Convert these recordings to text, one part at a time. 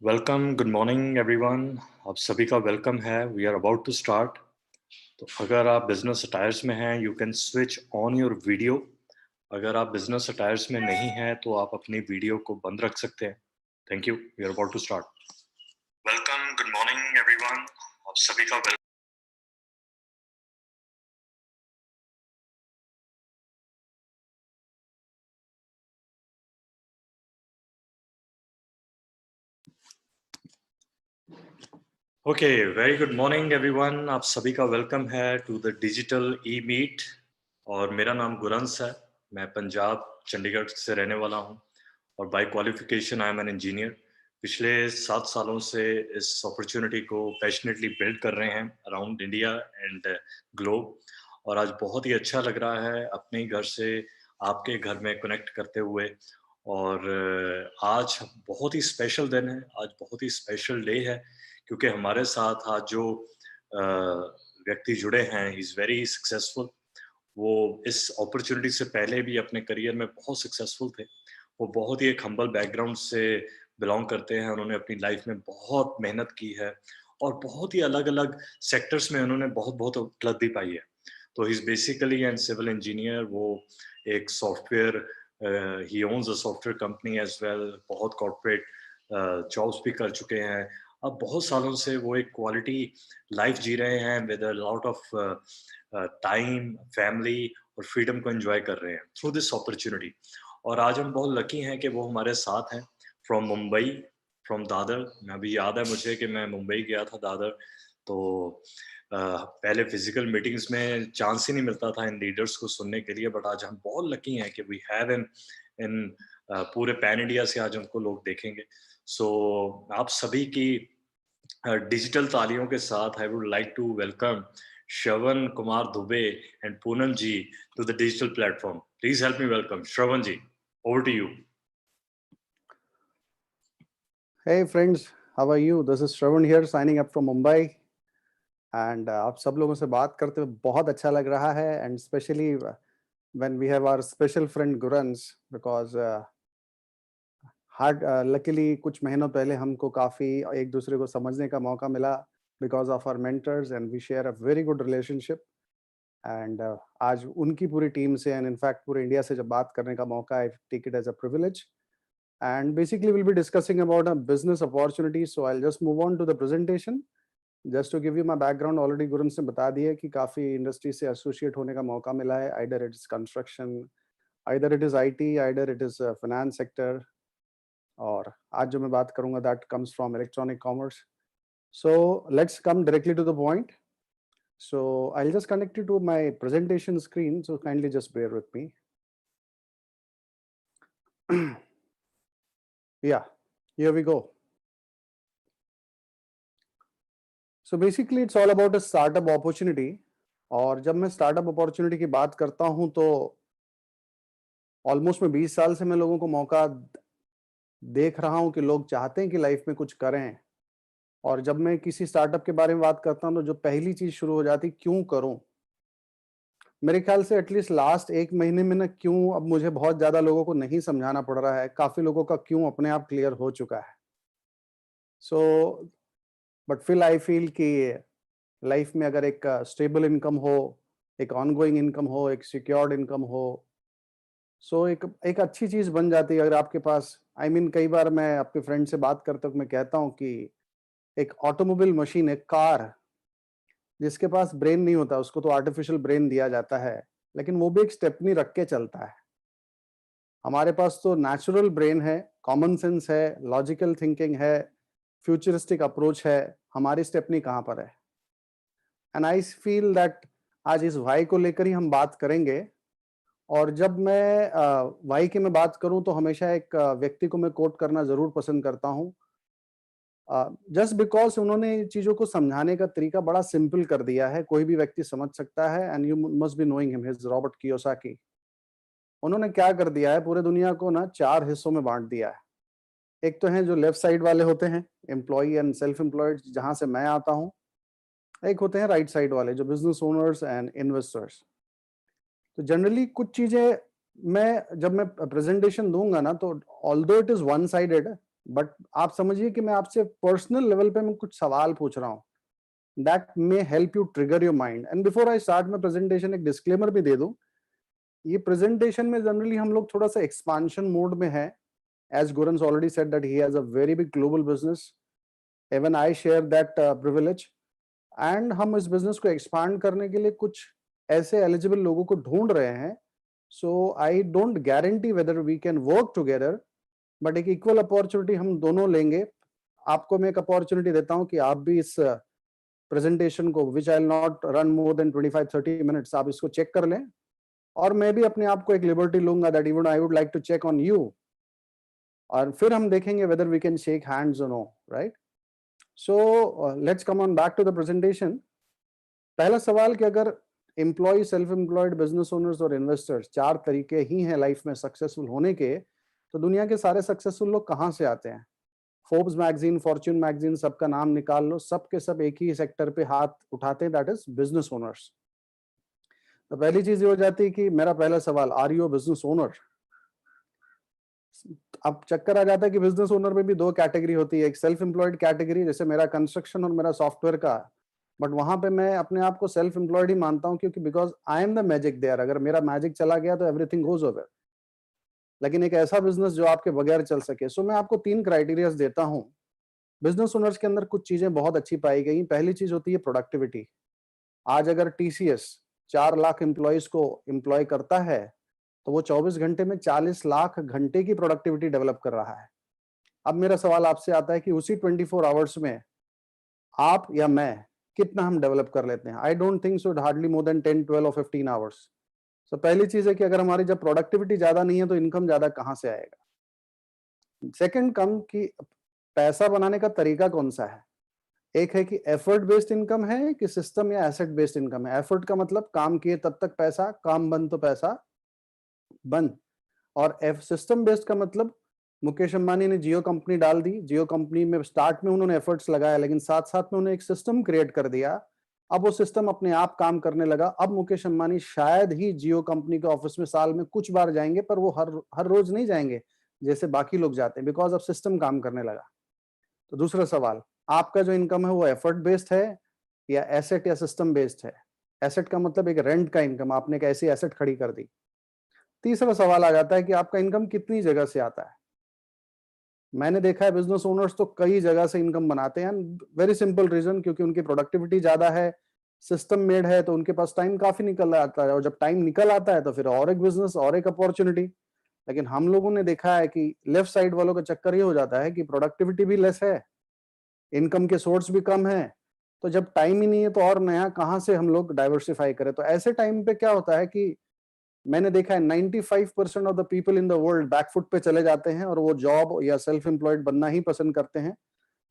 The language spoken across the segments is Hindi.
Welcome, good morning everyone. आप सभी का वेलकम है। We are about to start. तो अगर आप बिजनेस अटायर्स में हैं, you can switch on your video. अगर आप बिजनेस अटायर्स में नहीं हैं, तो आप अपनी वीडियो को बंद रख सकते हैं। Thank you. We are about to start. Welcome, good morning everyone. आप सभी का okay, very good morning everyone. आप सभी का वेलकम है to the digital e meet. और मेरा नाम गुरंस है। मैं पंजाब चंडीगढ़ से रहने वाला हूँ और by qualification I am an engineer. पिछले 7 सालों से इस अपॉर्चुनिटी को पैशनेटली बिल्ड कर रहे हैं अराउंड इंडिया एंड ग्लोब। और आज बहुत ही अच्छा लग रहा है अपने ही घर से आपके घर में कनेक्ट करते हुए। और आज बहुत ही स्पेशल दिन है, आज बहुत ही स्पेशल डे है, क्योंकि हमारे साथ आज जो व्यक्ति जुड़े हैं, ही इज़ वेरी सक्सेसफुल। वो इस अपॉर्चुनिटी से पहले भी अपने करियर में बहुत सक्सेसफुल थे। वो बहुत ही एक हम्बल बैकग्राउंड से बिलॉन्ग करते हैं। उन्होंने अपनी लाइफ में बहुत मेहनत की है और बहुत ही अलग-अलग सेक्टर्स में उन्होंने बहुत-बहुत उपलब्धि पाई है। तो he is basically an civil engineer. वो एक software he owns a software company as well. बहुत कॉर्पोरेट जॉब्स भी कर चुके हैं। अब बहुत सालों से वो एक क्वालिटी लाइफ जी रहे हैं with a lot of time, family और फ्रीडम को एंजॉय कर रहे हैं थ्रू दिस अपॉर्चुनिटी। और आज हम बहुत लकी हैं कि वो हमारे साथ हैं फ्रॉम मुंबई, फ्रॉम दादर। मैं अभी याद है मुझे कि मैं मुंबई गया था दादर। तो पहले फिजिकल मीटिंग्स में चांस ही नहीं मिलता था इन लीडर्स को सुनने के लिए, बट आज हम बहुत लकी हैं कि वी हैव इन इन पूरे पैन इंडिया से आज हमको लोग देखेंगे। सो आप सभी की डिजिटल तालियों के साथ I would like to welcome Shravan Kumar Dubey and Poonam ji to the digital platform. Please help me welcome Shravan ji. Over to you. Hey friends, how are you? This is Shravan here signing up from Mumbai. And आप सब लोगों से बात करते हुए बहुत अच्छा लग रहा है and especially when we have our special friend Gurans because luckily कुछ महीनों पहले हमको काफ़ी एक दूसरे को समझने का मौका मिला because of our mentors and we share a very good relationship. And आज उनकी पूरी टीम से and in fact पूरे इंडिया से जब बात करने का मौका I take it as a privilege. And basically we'll be discussing about a business opportunity. So I'll just move on to the presentation. Just to give you my background, already गुरुन ने बता दिया कि काफ़ी इंडस्ट्री से एसोसिएट होने का मौका मिला है. Either it is construction, either it is IT, either it is finance sector. और आज जो मैं बात करूँगा that comes from electronic commerce. So let's come directly to the point. So I'll just connect you to my presentation screen. So kindly just bear with me. Yeah, here we go. So basically it's all about a startup opportunity. और जब मैं स्टार्टअप अपॉर्चुनिटी की बात करता हूं तो ऑलमोस्ट मैं 20 साल से मैं लोगों को मौका देख रहा हूं कि लोग चाहते हैं कि लाइफ में कुछ करें। और जब मैं किसी स्टार्टअप के बारे में बात करता हूं तो जो पहली चीज शुरू हो जाती, क्यों करूं। मेरे ख्याल से एटलीस्ट लास्ट 1 महीने में ना क्यों अब मुझे बहुत ज्यादा लोगों को नहीं समझाना पड़ रहा है, काफी लोगों का क्यों अपने आप क्लियर हो चुका है। सो बट फिर आई फील कि लाइफ में अगर एक स्टेबल इनकम हो, एक ऑनगोइंग इनकम हो, एक सिक्योर्ड इनकम हो, सो एक अच्छी चीज बन जाती है अगर आपके पास। आई मीन कई बार मैं अपने फ्रेंड से बात करते हुए मैं कहता हूँ कि एक ऑटोमोबाइल मशीन, एक कार जिसके पास ब्रेन नहीं होता उसको तो आर्टिफिशियल ब्रेन दिया जाता है, लेकिन वो भी एक स्टेपनी रख के चलता है। हमारे पास तो नेचुरल ब्रेन है, कॉमन सेंस है, लॉजिकल थिंकिंग है, फ्यूचरिस्टिक अप्रोच है। हमारी स्टेपनी कहाँ पर है? एंड आई फील दैट आज इस वाई को लेकर ही हम बात करेंगे। और जब मैं वाई की मैं बात करूं तो हमेशा एक व्यक्ति को मैं कोट करना जरूर पसंद करता हूं, जस्ट बिकॉज उन्होंने चीजों को समझाने का तरीका बड़ा सिंपल कर दिया है, कोई भी व्यक्ति समझ सकता है। And you must be knowing him, his Robert Kiyosaki. उन्होंने क्या कर दिया है, पूरे दुनिया को ना 4 हिस्सों में बांट दिया है। एक तो है जो लेफ्ट साइड वाले होते हैं, एम्प्लॉय एंड सेल्फ एम्प्लॉयड, जहां से मैं आता हूं। एक होते हैं राइट साइड वाले जो बिजनेस ओनर्स एंड इन्वेस्टर्स। तो जनरली कुछ चीजें मैं जब मैं प्रेजेंटेशन दूंगा ना तो although it is one sided, but आप समझिए कि मैं आपसे पर्सनल लेवल पे मैं कुछ सवाल पूछ रहा हूँ, that may help you trigger your mind. And before I start my presentation, एक डिस्क्लेमर भी दे दूं, ये प्रेजेंटेशन में जनरली हम लोग थोड़ा सा एक्सपांशन मोड में है। एज गुरन्स already said that he has a very big global business, even I share that privilege. And हम इस बिजनेस को एक्सपांड करने के लिए कुछ ऐसे एलिजिबल लोगों को ढूंढ रहे हैं। So I don't guarantee whether we can work together, but एक इक्वल अपॉर्चुनिटी हम दोनों लेंगे। आपको मैं एक अपॉर्चुनिटी देता हूं कि आप भी इस प्रेजेंटेशन को, which I not run more than 25-30 minutes, आप इसको चेक कर लें। और मैं भी अपने आप को एक लिबर्टी लूंगा that even I would like to check on you, और फिर हम देखेंगे whether we can shake hands और no, right? So let's come on back to the presentation. पहला सवाल कि अगर employ, self employed, business owners और इन्वेस्टर्स, चार तरीके ही हैं लाइफ में सक्सेसफुल होने के, तो दुनिया के सारे सक्सेसफुल लोग कहाँ से आते हैं? फोर्ब्स मैगजीन, फॉर्च्यून मैगजीन, सबका नाम निकाल लो, सब के सब एक ही सेक्टर पे हाथ उठाते हैं, दैट इज बिजनेस ओनर्स। तो पहली चीज ये हो जाती है कि मेरा पहला सवाल, आर यू बिजनेस ओनर? अब चक्कर आ जाता है कि बिजनेस ओनर में भी दो कैटेगरी होती है, एक सेल्फ एम्प्लॉयड कैटेगरी, जैसे मेरा कंस्ट्रक्शन और मेरा सॉफ्टवेयर का, बट वहां पे मैं अपने आप को सेल्फ एम्प्लॉयड ही मानता हूं, क्योंकि because I am the magic there. अगर मेरा मैजिक चला गया तो एवरीथिंग गोज ओवर। लेकिन एक ऐसा बिजनेस जो आपके बगैर चल सके, सो मैं आपको तीन क्राइटेरियाज देता हूं। बिजनेस ओनर्स के अंदर कुछ चीजें बहुत अच्छी पाई गई। पहली चीज होती है प्रोडक्टिविटी। आज अगर टीसीएस 4 लाख एम्प्लॉयज को एम्प्लॉय करता है, तो वो 24 घंटे में 40 लाख घंटे की प्रोडक्टिविटी डेवलप कर रहा है। अब मेरा सवाल आपसे आता है कि उसी 24 आवर्स में आप या मैं कितना हम डेवलप कर लेते हैं? I don't think so, hardly more than 10, 12 और 15 आवर्स। सो पहली चीज है कि अगर हमारी जब प्रोडक्टिविटी ज्यादा नहीं है तो इनकम ज्यादा कहां से आएगा? सेकंड कम कि पैसा बनाने का तरीका कौन सा है। एक है कि एफर्ट बेस्ड इनकम है कि सिस्टम या एसेट बेस्ड इनकम है। एफर्ट का मतलब काम किए तब तक पैसा, काम बंद तो पैसा बंद। और सिस्टम बेस्ड का मतलब मुकेश अंबानी ने जियो कंपनी डाल दी, जियो कंपनी में स्टार्ट में उन्होंने एफर्ट्स लगाया, लेकिन साथ साथ में उन्होंने एक सिस्टम क्रिएट कर दिया। अब वो सिस्टम अपने आप काम करने लगा। अब मुकेश अंबानी शायद ही जियो कंपनी के ऑफिस में साल में कुछ बार जाएंगे, पर वो हर हर रोज नहीं जाएंगे जैसे बाकी लोग जाते हैं, बिकॉज अब सिस्टम काम करने लगा। तो दूसरा सवाल, आपका जो इनकम है वो एफर्ट बेस्ड है या एसेट या सिस्टम बेस्ड है? एसेट का मतलब एक रेंट का इनकम, आपने एक ऐसी एसेट खड़ी कर दी। तीसरा सवाल आ जाता है कि आपका इनकम कितनी जगह से आता है। मैंने देखा है बिजनेस ओनर्स तो कई जगह से इनकम बनाते हैं। वेरी सिंपल रीजन, क्योंकि उनकी प्रोडक्टिविटी ज्यादा है, सिस्टम मेड है, तो उनके पास टाइम काफी निकल आता है, और जब टाइम निकल आता है तो फिर और एक बिजनेस और एक अपॉर्चुनिटी। लेकिन हम लोगों ने देखा है कि लेफ्ट साइड वालों का चक्कर ये हो जाता है कि प्रोडक्टिविटी भी लेस है, इनकम के सोर्स भी कम है, तो जब टाइम ही नहीं है तो और नया कहां से हम लोग डाइवर्सिफाई करें? तो ऐसे टाइम पे क्या होता है कि मैंने देखा है 95% of the people in the world backfoot पे चले जाते हैं, और वो जॉब या सेल्फ एम्प्लॉयड बनना ही पसंद करते हैं,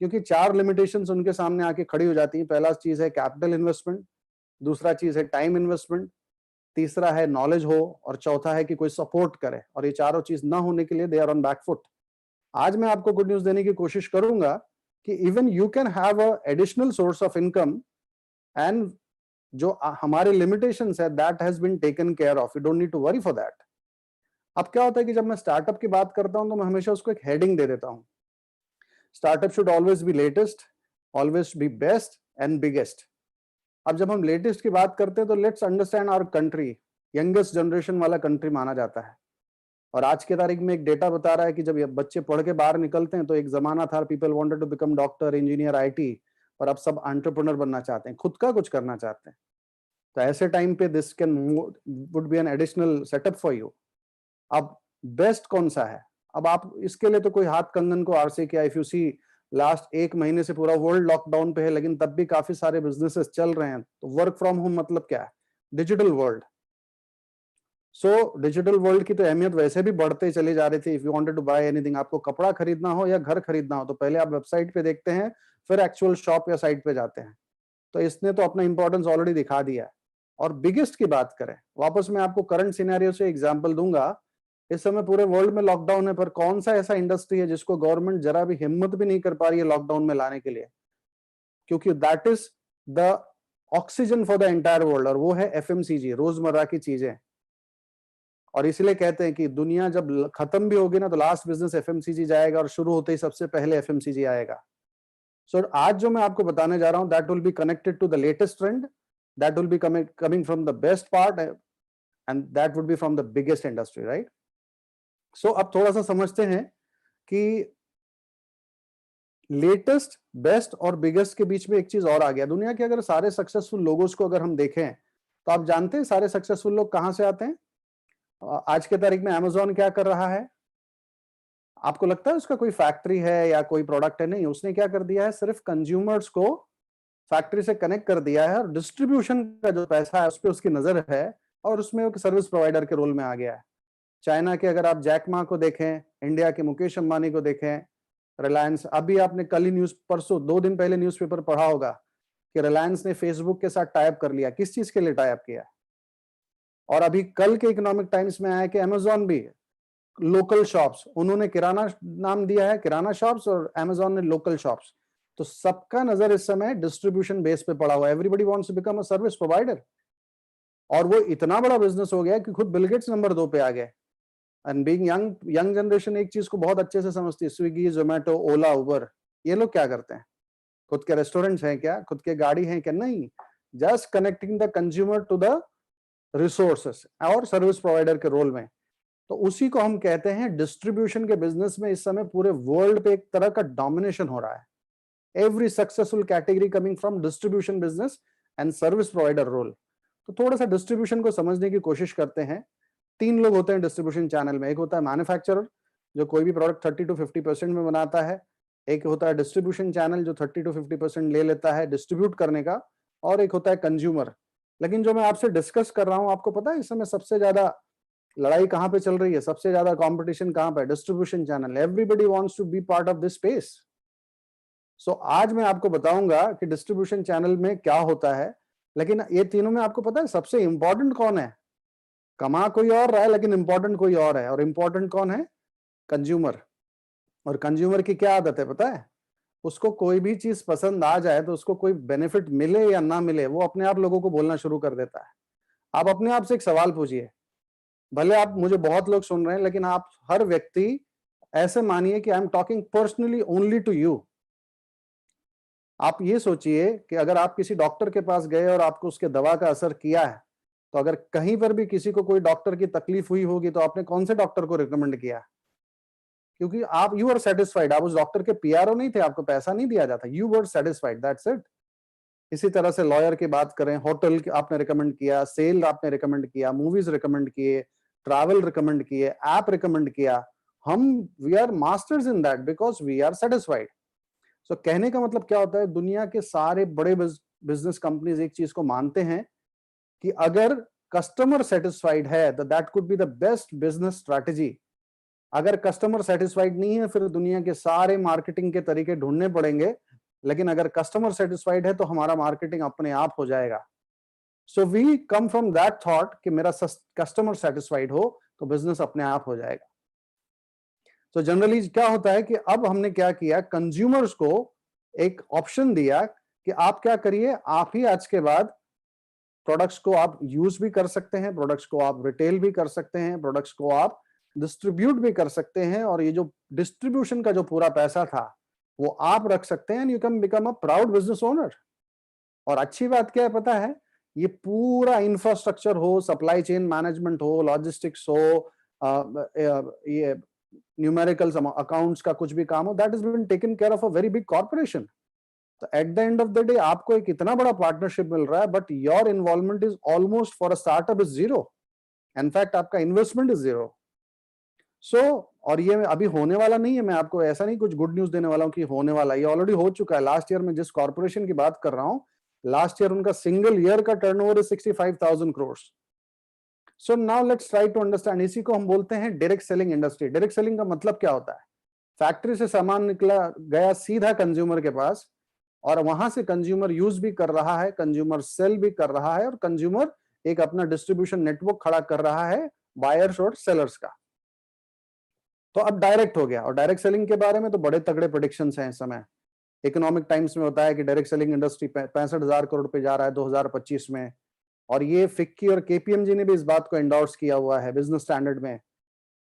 क्योंकि चार लिमिटेशंस उनके सामने आके खड़ी हो जाती हैं। पहला चीज है कैपिटल इन्वेस्टमेंट, दूसरा चीज है टाइम इन्वेस्टमेंट, तीसरा है नॉलेज हो, और चौथा है कि कोई सपोर्ट करे। और ये चारों चीज ना होने के लिए दे आर ऑन बैकफुट। आज मैं आपको गुड न्यूज देने की कोशिश करूंगा कि even you can have a additional source of income, and जो हमारे लिमिटेशंस है that has been taken care of, you don't need to worry for that. अब क्या होता है कि जब मैं स्टार्टअप की बात करता हूं तो मैं हमेशा उसको एक हेडिंग दे देता हूं, startup should always be latest, always be best and biggest. अब जब हम लेटेस्ट की बात करते हैं तो let's understand our country youngest generation वाला कंट्री माना जाता है। और आज के तारीख में एक डेटा बता रहा है कि जब ये बच्चे पढ़ के बाहर निकलते हैं तो एक जमाना था people wanted to become doctor, engineer, IT, और अब सब एंटरप्रेन्योर बनना चाहते हैं, खुद का कुछ करना चाहते हैं। तो ऐसे टाइम पे this can would be an additional setup for you. अब बेस्ट कौन सा है? अब आप इसके लिए तो कोई हाथ कंगन को आर से किया। इफ यू सी लास्ट 1 महीने से पूरा वर्ल्ड लॉकडाउन पे है, लेकिन तब भी काफी सारे बिजनेसेस चल रहे हैं। तो वर्क फ्रॉम होम मतलब क्या है? Digital world. So digital world की तो अहमियत वैसे भी बढ़ते चली जा रही थी। If you wanted to buy anything, आपको कपड़ा खरीदना हो या घर खरीदना हो, तो पहले आप वेबसाइट पे देखते हैं, फिर एक्चुअल शॉप या साइट पे जाते हैं। तो इसने तो अपना इंपॉर्टेंस ऑलरेडी दिखा दिया है। और बिगेस्ट की बात करें, वापस मैं आपको करंट सिनेरियो से एग्जांपल दूंगा। इस समय पूरे वर्ल्ड में लॉकडाउन है, पर कौन सा ऐसा इंडस्ट्री है जिसको गवर्नमेंट जरा भी हिम्मत भी नहीं कर पा रही है लॉकडाउन में लाने के लिए? क्योंकि that is the oxygen for the entire world, और वो है एफएमसीजी, रोजमर्रा की चीजें। और इसीलिए कहते हैं कि दुनिया जब खत्म भी होगी ना तो लास्ट बिजनेस एफएमसीजी जाएगा और शुरू होते ही सबसे पहले एफएमसीजी आएगा। सो आज जो मैं आपको बताने जा रहा हूं that will be connected to the latest trend, that will be coming from the best part and that would be from the biggest industry, right? So अब थोड़ा सा समझते हैं कि लेटेस्ट, बेस्ट और बिगेस्ट के बीच में एक चीज और आ गया। दुनिया के अगर सारे सक्सेसफुल लोगोस को अगर हम देखें तो आप जानते हैं सारे सक्सेसफुल लोग कहां से आते हैं? आज के तारीख में अमेजॉन क्या कर रहा है? आपको लगता है उसका कोई फैक्ट्री है या कोई प्रोडक्ट है? नहीं, उसने क्या कर दिया है, सिर्फ कंज्यूमर्स को फैक्ट्री से कनेक्ट कर दिया है और डिस्ट्रीब्यूशन का जो पैसा है उस पर उसकी नजर है और उसमें एक सर्विस प्रोवाइडर के रोल में आ गया है। चाइना के अगर आप जैक मा को देखें, इंडिया के मुकेश अंबानी को देखें, रिलायंस, अभी आपने कल ही न्यूज, परसों 2 दिन पहले न्यूज़पेपर पढ़ा होगा कि रिलायंस ने फेसबुक के साथ टाइप कर लिया। किस चीज के लिए टाइप किया? और अभी कल के इकोनॉमिक टाइम्स में आया कि अमेजॉन भी लोकल शॉप्स, उन्होंने किराना नाम दिया है, किराना शॉप्स, और अमेजॉन ने लोकल शॉप्स। तो सबका नजर इस समय डिस्ट्रीब्यूशन बेस पे पड़ा हुआ है। Everybody wants to become a service provider और वो इतना बड़ा बिजनेस हो गया कि खुद बिल गेट्स नंबर 2 पे आ गए। एंड बीइंग यंग जनरेशन एक चीज को बहुत अच्छे से समझती है, स्विगी, जोमेटो, ओला, उबर, ये लोग क्या करते हैं? खुद के रेस्टोरेंट्स हैं क्या? खुद के गाड़ी हैं क्या? नहीं, just connecting the consumer to the resources और सर्विस प्रोवाइडर के रोल में। तो उसी को हम कहते हैं डिस्ट्रीब्यूशन के बिजनेस में इस समय पूरे वर्ल्ड पे एक तरह का डोमिनेशन हो रहा है। Every successful category coming from distribution business and service provider role. तो थोड़ा सा डिस्ट्रीब्यूशन को समझने की कोशिश करते हैं। 3 लोग होते हैं डिस्ट्रीब्यूशन चैनल में। एक होता है मैन्युफैक्चरर जो कोई भी प्रोडक्ट 30 to 50% में बनाता है। एक होता है डिस्ट्रीब्यूशन चैनल जो 30 to 50% ले लेता है डिस्ट्रीब्यूट करने का, और एक होता है कंज्यूमर। लेकिन जो मैं आपसे डिस्कस कर रहा हूं, आपको पता है इस समय सबसे ज्यादा लड़ाई कहां पे चल रही है? सबसे ज्यादा कंपटीशन कहां पे? Distribution channel. Everybody wants to be part of this space. So आज मैं आपको बताऊंगा कि डिस्ट्रीब्यूशन चैनल में क्या होता है। लेकिन ये तीनों में आपको पता है सबसे इंपॉर्टेंट कौन है? कमा कोई और रहा है लेकिन इंपॉर्टेंट कोई और है, और इंपॉर्टेंट कौन है? कंज्यूमर। और कंज्यूमर की क्या आदत है पता है? उसको कोई भी चीज पसंद आ जाए तो उसको कोई बेनिफिट मिले या ना मिले, वो अपने आप लोगों को बोलना शुरू कर देता है। आप अपने आप से एक सवाल पूछिए, भले आप, मुझे बहुत लोग सुन रहे हैं, लेकिन आप हर व्यक्ति ऐसे मानिए कि I am talking personally only to you. आप ये सोचिए कि अगर आप किसी डॉक्टर के पास गए और आपको उसके दवा का असर किया है, तो अगर कहीं पर भी किसी को कोई डॉक्टर की तकलीफ हुई होगी तो आपने कौन से डॉक्टर को रिकमेंड किया? क्योंकि आप, यू आर सेटिस्फाइड, आप उस डॉक्टर के पीआरओ नहीं थे, आपको पैसा नहीं दिया जाता, you were satisfied, that's it. इसी तरह से लॉयर की बात करें, होटल आपने रिकमेंड किया, सेल आपने रिकमेंड किया, मूवीज रिकमेंड किए, ट्रैवल रिकमेंड किए, ऐप रिकमेंड किया, hmm, we are masters in that because we are satisfied. So कहने का मतलब क्या होता है, दुनिया के सारे बड़े बिजनेस कंपनीज एक चीज को मानते हैं कि अगर कस्टमर सेटिस्फाइड है तो that could be the best business strategy. अगर कस्टमर सेटिस्फाइड नहीं है फिर दुनिया के सारे मार्केटिंग के तरीके ढूंढने पड़ेंगे, लेकिन अगर कस्टमर सेटिस्फाइड है तो हमारा मार्केटिंग अपने आप हो जाएगा। So we come from that thought कि मेरा कस्टमर सेटिस्फाइड हो तो बिजनेस अपने आप हो जाएगा। तो जनरली क्या होता है कि अब हमने क्या किया, कंज्यूमर्स को एक ऑप्शन दिया कि आप क्या करिए, आप ही आज के बाद प्रोडक्ट्स को आप यूज भी कर सकते हैं, प्रोडक्ट्स को आप रिटेल भी कर सकते हैं, प्रोडक्ट्स को आप डिस्ट्रीब्यूट भी कर सकते हैं, और ये जो डिस्ट्रीब्यूशन का जो पूरा पैसा था वो आप रख सकते हैं। You can become a proud business owner. और अच्छी बात क्या है पता है, ये पूरा इंफ्रास्ट्रक्चर हो, सप्लाई चेन मैनेजमेंट हो, लॉजिस्टिक्स हो, ये न्यूमेरिकल अकाउंट्स का कुछ भी काम हो, that is been taken care of a very big corporation. तो at the end of the day आपको एक इतना बड़ा पार्टनरशिप मिल रहा है, but your involvement is almost for a startup is zero. In fact आपका इन्वेस्टमेंट इज जीरो। सो और ये अभी होने वाला नहीं है, मैं आपको ऐसा नहीं कुछ गुड न्यूज देने वाला हूं कि होने वाला, ये ऑलरेडी हो चुका है। लास्ट ईयर में जिस कॉर्पोरेशन की बात कर रहा हूं, लास्ट ईयर उनका सिंगल ईयर का turnover is 65,000 crore. So now let's try to understand, इसी को हम बोलते हैं direct selling industry. Direct selling का मतलब क्या होता है? फैक्ट्री से सामान निकला गया सीधा कंज्यूमर के पास, और वहां से कंज्यूमर यूज भी कर रहा है, कंज्यूमर सेल भी कर रहा है, और कंज्यूमर एक अपना डिस्ट्रीब्यूशन नेटवर्क खड़ा कर रहा है बायर्स और सेलर्स का। तो अब डायरेक्ट हो गया। और डायरेक्ट सेलिंग के बारे में तो बड़े तगड़े प्रेडिक्शंस हैं इस समय। इकोनॉमिक टाइम्स में होता है कि डायरेक्ट सेलिंग इंडस्ट्री 65,000 करोड़ पे जा रहा है 2025 में। और ये फिक्की और केपीएमजी ने भी इस बात को एंडोर्स किया हुआ है बिजनेस स्टैंडर्ड में।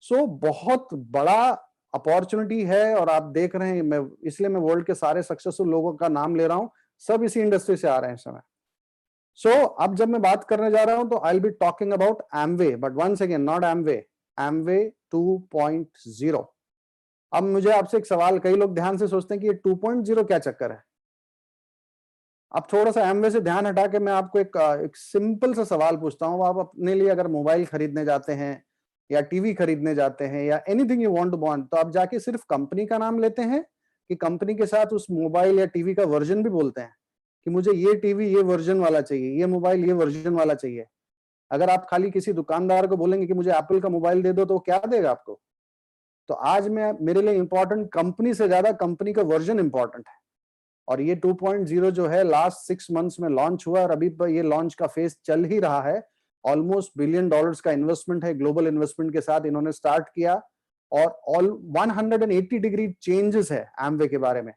सो बहुत बड़ा अपॉर्चुनिटी है, और आप देख रहे हैं, मैं इसलिए मैं वर्ल्ड के सारे सक्सेसफुल लोगों का नाम ले रहा हूं, सब इसी इंडस्ट्री से आ रहे हैं इस समय। सो अब जब मैं बात करने जा रहा हूं तो I will be talking about Amway, but once again not Amway, Amway 2.0। अब मुझे आपसे एक सवाल, कई लोग ध्यान से सोचते हैं कि ये 2.0 क्या चक्कर है। अब थोड़ा सा एमवे से ध्यान हटा के मैं आपको एक सिंपल सा सवाल पूछता हूं। आप अपने लिए अगर मोबाइल खरीदने जाते हैं या टीवी खरीदने जाते हैं या anything you want to buy, तो आप जाके सिर्फ कंपनी का नाम लेते हैं कि कंपनी के साथ उस मोबाइल या टीवी का वर्जन भी बोलते हैं कि मुझे ये टीवी ये वर्जन वाला चाहिए, ये मोबाइल ये वर्जन वाला चाहिए। अगर आप खाली किसी दुकानदार को बोलेंगे कि मुझे एप्पल का मोबाइल दे दो, तो वो क्या देगा आपको? तो आज मैं, मेरे लिए इंपॉर्टेंट कंपनी से ज्यादा कंपनी का वर्जन इंपॉर्टेंट है। और ये 2.0 जो है लास्ट 6 मंथ्स में लॉन्च हुआ, और अभी पर ये लॉन्च का फेज चल ही रहा है। ऑलमोस्ट $1 बिलियन का इन्वेस्टमेंट है, ग्लोबल इन्वेस्टमेंट के साथ इन्होंने स्टार्ट किया, और ऑल 180 डिग्री चेंजेस है एमवे के बारे में।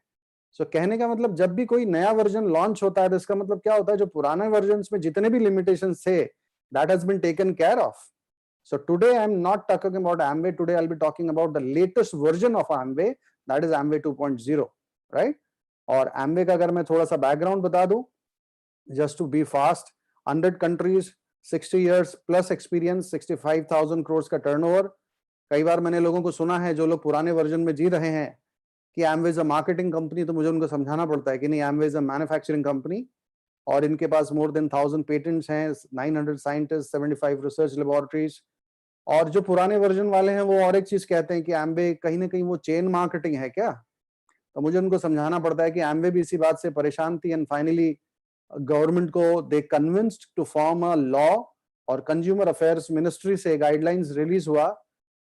सो कहने का मतलब, जब भी कोई नया वर्जन लॉन्च होता है तो इसका मतलब क्या होता है, जो पुराने वर्जन में जितने भी लिमिटेशंस थे, that has been taken care of. So today I'm not talking about Amway. Today I'll be talking about the latest version of Amway, that is Amway 2.0, right? और Amway का अगर मैं थोड़ा सा बैकग्राउंड बता दूं, just to be fast, 100 countries, 60 years plus experience, 65,000 crores का टर्नओवर। कई बार मैंने लोगों को सुना है, जो लोग पुराने वर्जन में जी रहे हैं, कि Amway is a marketing company, तो मुझे उनको समझाना पड़ता है कि नहीं, Amway is a manufacturing company, और इनके पास मोर देन 1000 पेटेंट्स हैं, 900 साइंटिस्ट, 75 रिसर्च लेबोरेटरीज। और जो पुराने वर्जन वाले हैं वो और एक चीज कहते हैं कि एम्बे कहीं ना कहीं वो चेन मार्केटिंग है क्या। तो मुझे उनको समझाना पड़ता है कि एम्बे भी इसी बात से परेशान थी, एंड फाइनली गवर्नमेंट को they convinced to form a law, और कंज्यूमर अफेयर्स मिनिस्ट्री से गाइडलाइंस रिलीज हुआ,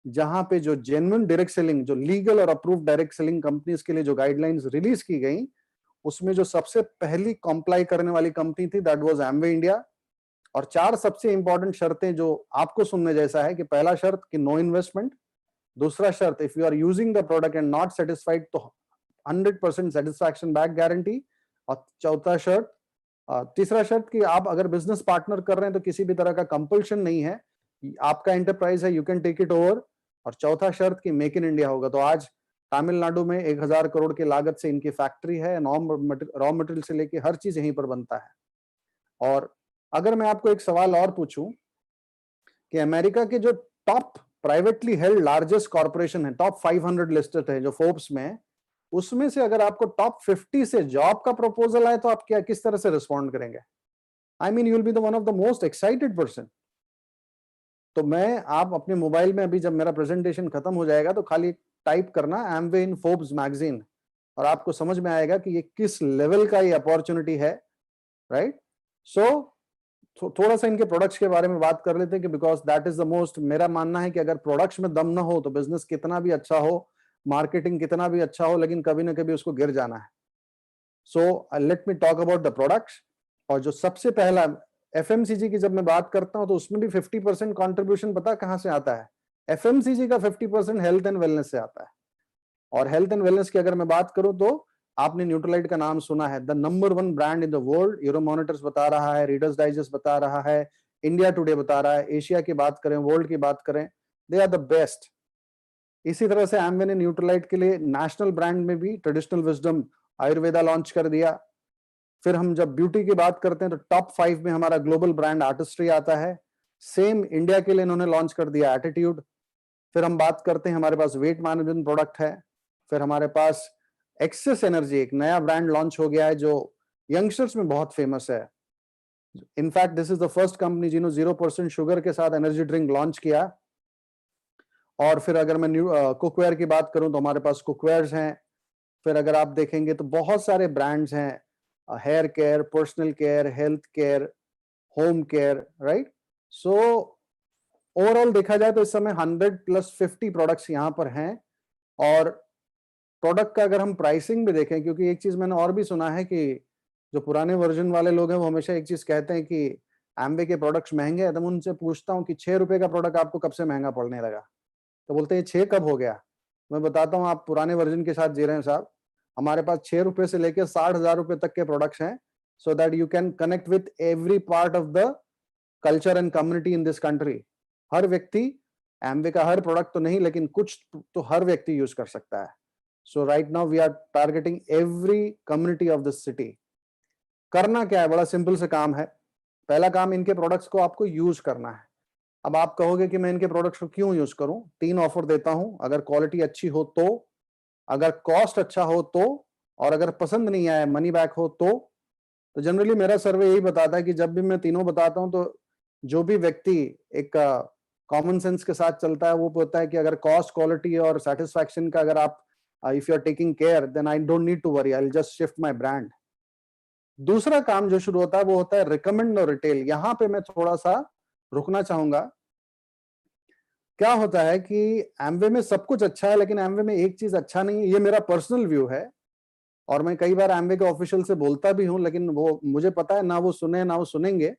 जहां पे जो जेन्युइन डायरेक्ट सेलिंग, जो लीगल और अप्रूव्ड डायरेक्ट सेलिंग कंपनीज के लिए जो गाइडलाइंस रिलीज की गई, उसमें जो सबसे पहली कंप्लाई करने वाली कंपनी थी, दैट वाज एम्बे इंडिया। और 4 सबसे इंपॉर्टेंट शर्तें जो आपको सुनने जैसा है, कि पहला शर्त कि नो इन्वेस्टमेंट, दूसरा शर्त if you are using the product and not satisfied तो 100% सेटिस्फैक्शन बैक गारंटी, और चौथा शर्त, तीसरा शर्त कि आप अगर बिजनेस पार्टनर कर रहे हैं तो किसी भी तरह का कंपल्शन नहीं है, आपका एंटरप्राइज है, you can take it over. और चौथा शर्त कि मेक इन इंडिया होगा। तो आज तमिलनाडु में 1000 करोड़ की लागत से इनकी फैक्ट्री है, रॉ मटेरियल से लेके हर चीज यहीं पर बनता है। और अगर मैं आपको एक सवाल और पूछूं कि अमेरिका के जो top privately held largest corporation है, टॉप 500 लिस्टेड है जो फोर्ब्स में, उसमें से अगर आपको टॉप 50 से जॉब का प्रपोजल आए तो आप क्या, किस तरह से रिस्पॉन्ड करेंगे? I mean, you will be the one of the most excited person. तो मैं, आप अपने मोबाइल में अभी जब मेरा प्रेजेंटेशन खत्म हो जाएगा तो खाली टाइप करना एम्वे इन फोर्ब्स मैगजीन, और आपको समझ में आएगा कि ये किस लेवल का ये अपॉर्चुनिटी है, राइट? सो थोड़ा सा इनके प्रोडक्ट्स के बारे में बात कर लेते हैं, कि because that is the most, मेरा मानना है कि अगर प्रोडक्ट्स में दम ना हो तो बिजनेस कितना भी अच्छा हो, मार्केटिंग कितना भी अच्छा हो, लेकिन कभी ना कभी उसको गिर जाना है। So let me talk about the products. और जो सबसे पहला एफएमसीजी की जब मैं बात करता हूं तो उसमें भी 50% कॉन्ट्रीब्यूशन पता कहां से आता है? एफएमसीजी का 50% हेल्थ एंड वेलनेस से आता है। और हेल्थ एंड वेलनेस की अगर मैं बात करूं तो आपने न्यूट्रलाइट का नाम सुना है, the number 1 brand in the world, Euromonitors बता रहा है, रीडर्स डाइजेस्ट बता रहा है, इंडिया टुडे बता रहा है, एशिया की बात करें, वर्ल्ड की बात करें, दे आर द बेस्ट। इसी तरह से एम्वे ने न्यूट्रलाइट के लिए नेशनल ब्रांड में भी ट्रेडिशनल विजडम आयुर्वेदा लॉन्च कर दिया। फिर हम जब ब्यूटी की बात करते हैं तो टॉप 5 में हमारा ग्लोबल ब्रांड आर्टिस्ट्री आता है। सेम इंडिया के लिए इन्होंने लॉन्च कर दिया एटीट्यूड। फिर हम बात करते हैं, हमारे पास वेट मैनेजमेंट प्रोडक्ट है। फिर हमारे पास एक्सेस एनर्जी, एक नया ब्रांड लॉन्च हो गया है जो यंगस्टर्स में बहुत फेमस है। In fact this is the first company जिन्होंने 0% शुगर के साथ एनर्जी ड्रिंक लॉन्च किया। और फिर अगर मैं कुकवेयर की बात करूं तो हमारे पास कुकवेयर्स हैं। फिर अगर आप देखेंगे तो बहुत सारे ब्रांड्स हैं, hair care, personal care, health care, home care, right? So overall देखा जाए तो इस समय 100 + 50 प्रोडक्ट्स यहाँ पर हैं। और प्रोडक्ट का अगर हम प्राइसिंग भी देखें, क्योंकि एक चीज मैंने और भी सुना है कि जो पुराने वर्जन वाले लोग हैं वो हमेशा एक चीज कहते हैं कि एम्बे के प्रोडक्ट्स महंगे हैं। तो मैं उनसे पूछता हूँ कि 6 रुपए का प्रोडक्ट आपको कब से महंगा पड़ने लगा? तो बोलते हैं 6 कब हो गया? मैं बताता हूँ, आप पुराने वर्जन के साथ जी रहे हैं साहब। हमारे पास 6 रुपए से लेकर 60,000 रुपए तक के प्रोडक्ट्स हैं, so that you can connect with every part of the culture and community in this country. हर व्यक्ति एमवे का हर प्रोडक्ट तो नहीं, लेकिन कुछ तो हर व्यक्ति यूज कर सकता है। So right now we are targeting every community of this city. करना क्या है, बड़ा सिंपल से काम है। पहला काम, इनके प्रोडक्ट्स को आपको यूज करना है। अब आप कहोगे कि मैं इनके प्रोडक्ट्स को क्यों यूज करूं? 3 ऑफर देता हूं, अगर क्वालिटी अच्छी हो तो, अगर कॉस्ट अच्छा हो तो, और अगर पसंद नहीं आए, मनी बैक हो तो जनरली मेरा सर्वे यही बताता है कि जब भी मैं तीनों बताता हूं तो जो भी व्यक्ति एक कॉमन सेंस के साथ चलता है वो बोलता है कि अगर कॉस्ट, क्वालिटी और सेटिस्फैक्शन का अगर आप if you are taking care, then I don't need to worry, I will just shift my brand. दूसरा काम जो शुरू होता है वो होता है रिकमेंड और रिटेल। यहां पे मैं थोड़ा सा रुकना चाहूंगा। क्या होता है कि एमवे में सब कुछ अच्छा है, लेकिन एमवे में एक चीज अच्छा नहीं है। ये मेरा पर्सनल व्यू है और मैं कई बार एमवे के ऑफिशियल से बोलता भी हूं, लेकिन वो मुझे पता है ना वो सुने ना वो सुनेंगे।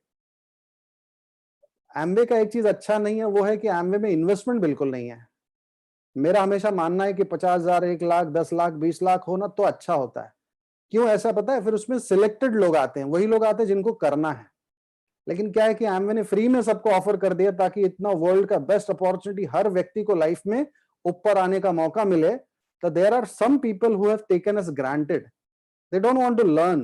एमवे का एक चीज अच्छा नहीं है, वो है कि एमवे में इन्वेस्टमेंट बिल्कुल नहीं है। मेरा हमेशा मानना है कि 50,000, 1 लाख, 10 लाख, 20 लाख होना तो अच्छा होता है। क्यों ऐसा पता है? फिर उसमें सिलेक्टेड लोग आते हैं, वही लोग आते हैं जिनको करना है। लेकिन क्या है कि एमवे ने फ्री में सबको ऑफर कर दिया ताकि इतना वर्ल्ड का बेस्ट अपॉर्चुनिटी हर व्यक्ति को लाइफ में ऊपर आने का मौका मिले। तो there are some people who have taken as granted, they don't want to learn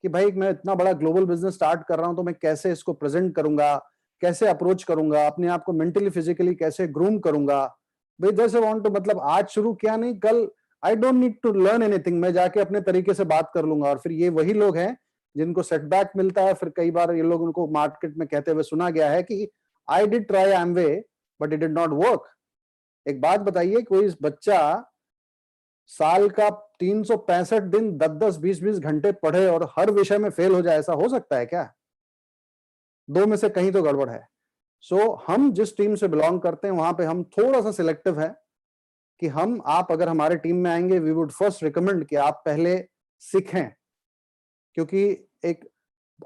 कि भाई मैं इतना बड़ा ग्लोबल बिजनेस स्टार्ट कर रहा हूं तो मैं कैसे इसको प्रेजेंट करूंगा, कैसे अप्रोच करूंगा, अपने आप को मेंटली फिजिकली कैसे ग्रूम करूंगा। भाई जैसे वांट टू, मतलब आज शुरू किया नहीं, कल I don't need to learn anything, मैं जाके अपने तरीके से बात कर लूंगा। और फिर ये वही लोग हैं जिनको सेटबैक मिलता है। फिर कई बार ये लोग, उनको मार्केट में कहते हुए सुना गया है कि I did try Amway but it did not work. एक बात बताइए, कोई बच्चा साल का 365 दिन 10-10, 20-20 घंटे पढ़े और हर विषय में फेल हो जाए, ऐसा हो सकता है क्या? दो में से कहीं तो गड़बड़ है। सो हम जिस टीम से बिलोंग करते हैं वहां पे हम थोड़ा सा सिलेक्टिव है कि आप अगर हमारे टीम में आएंगे, वी वुड फर्स्ट रिकमेंड कि आप पहले सीखें। क्योंकि एक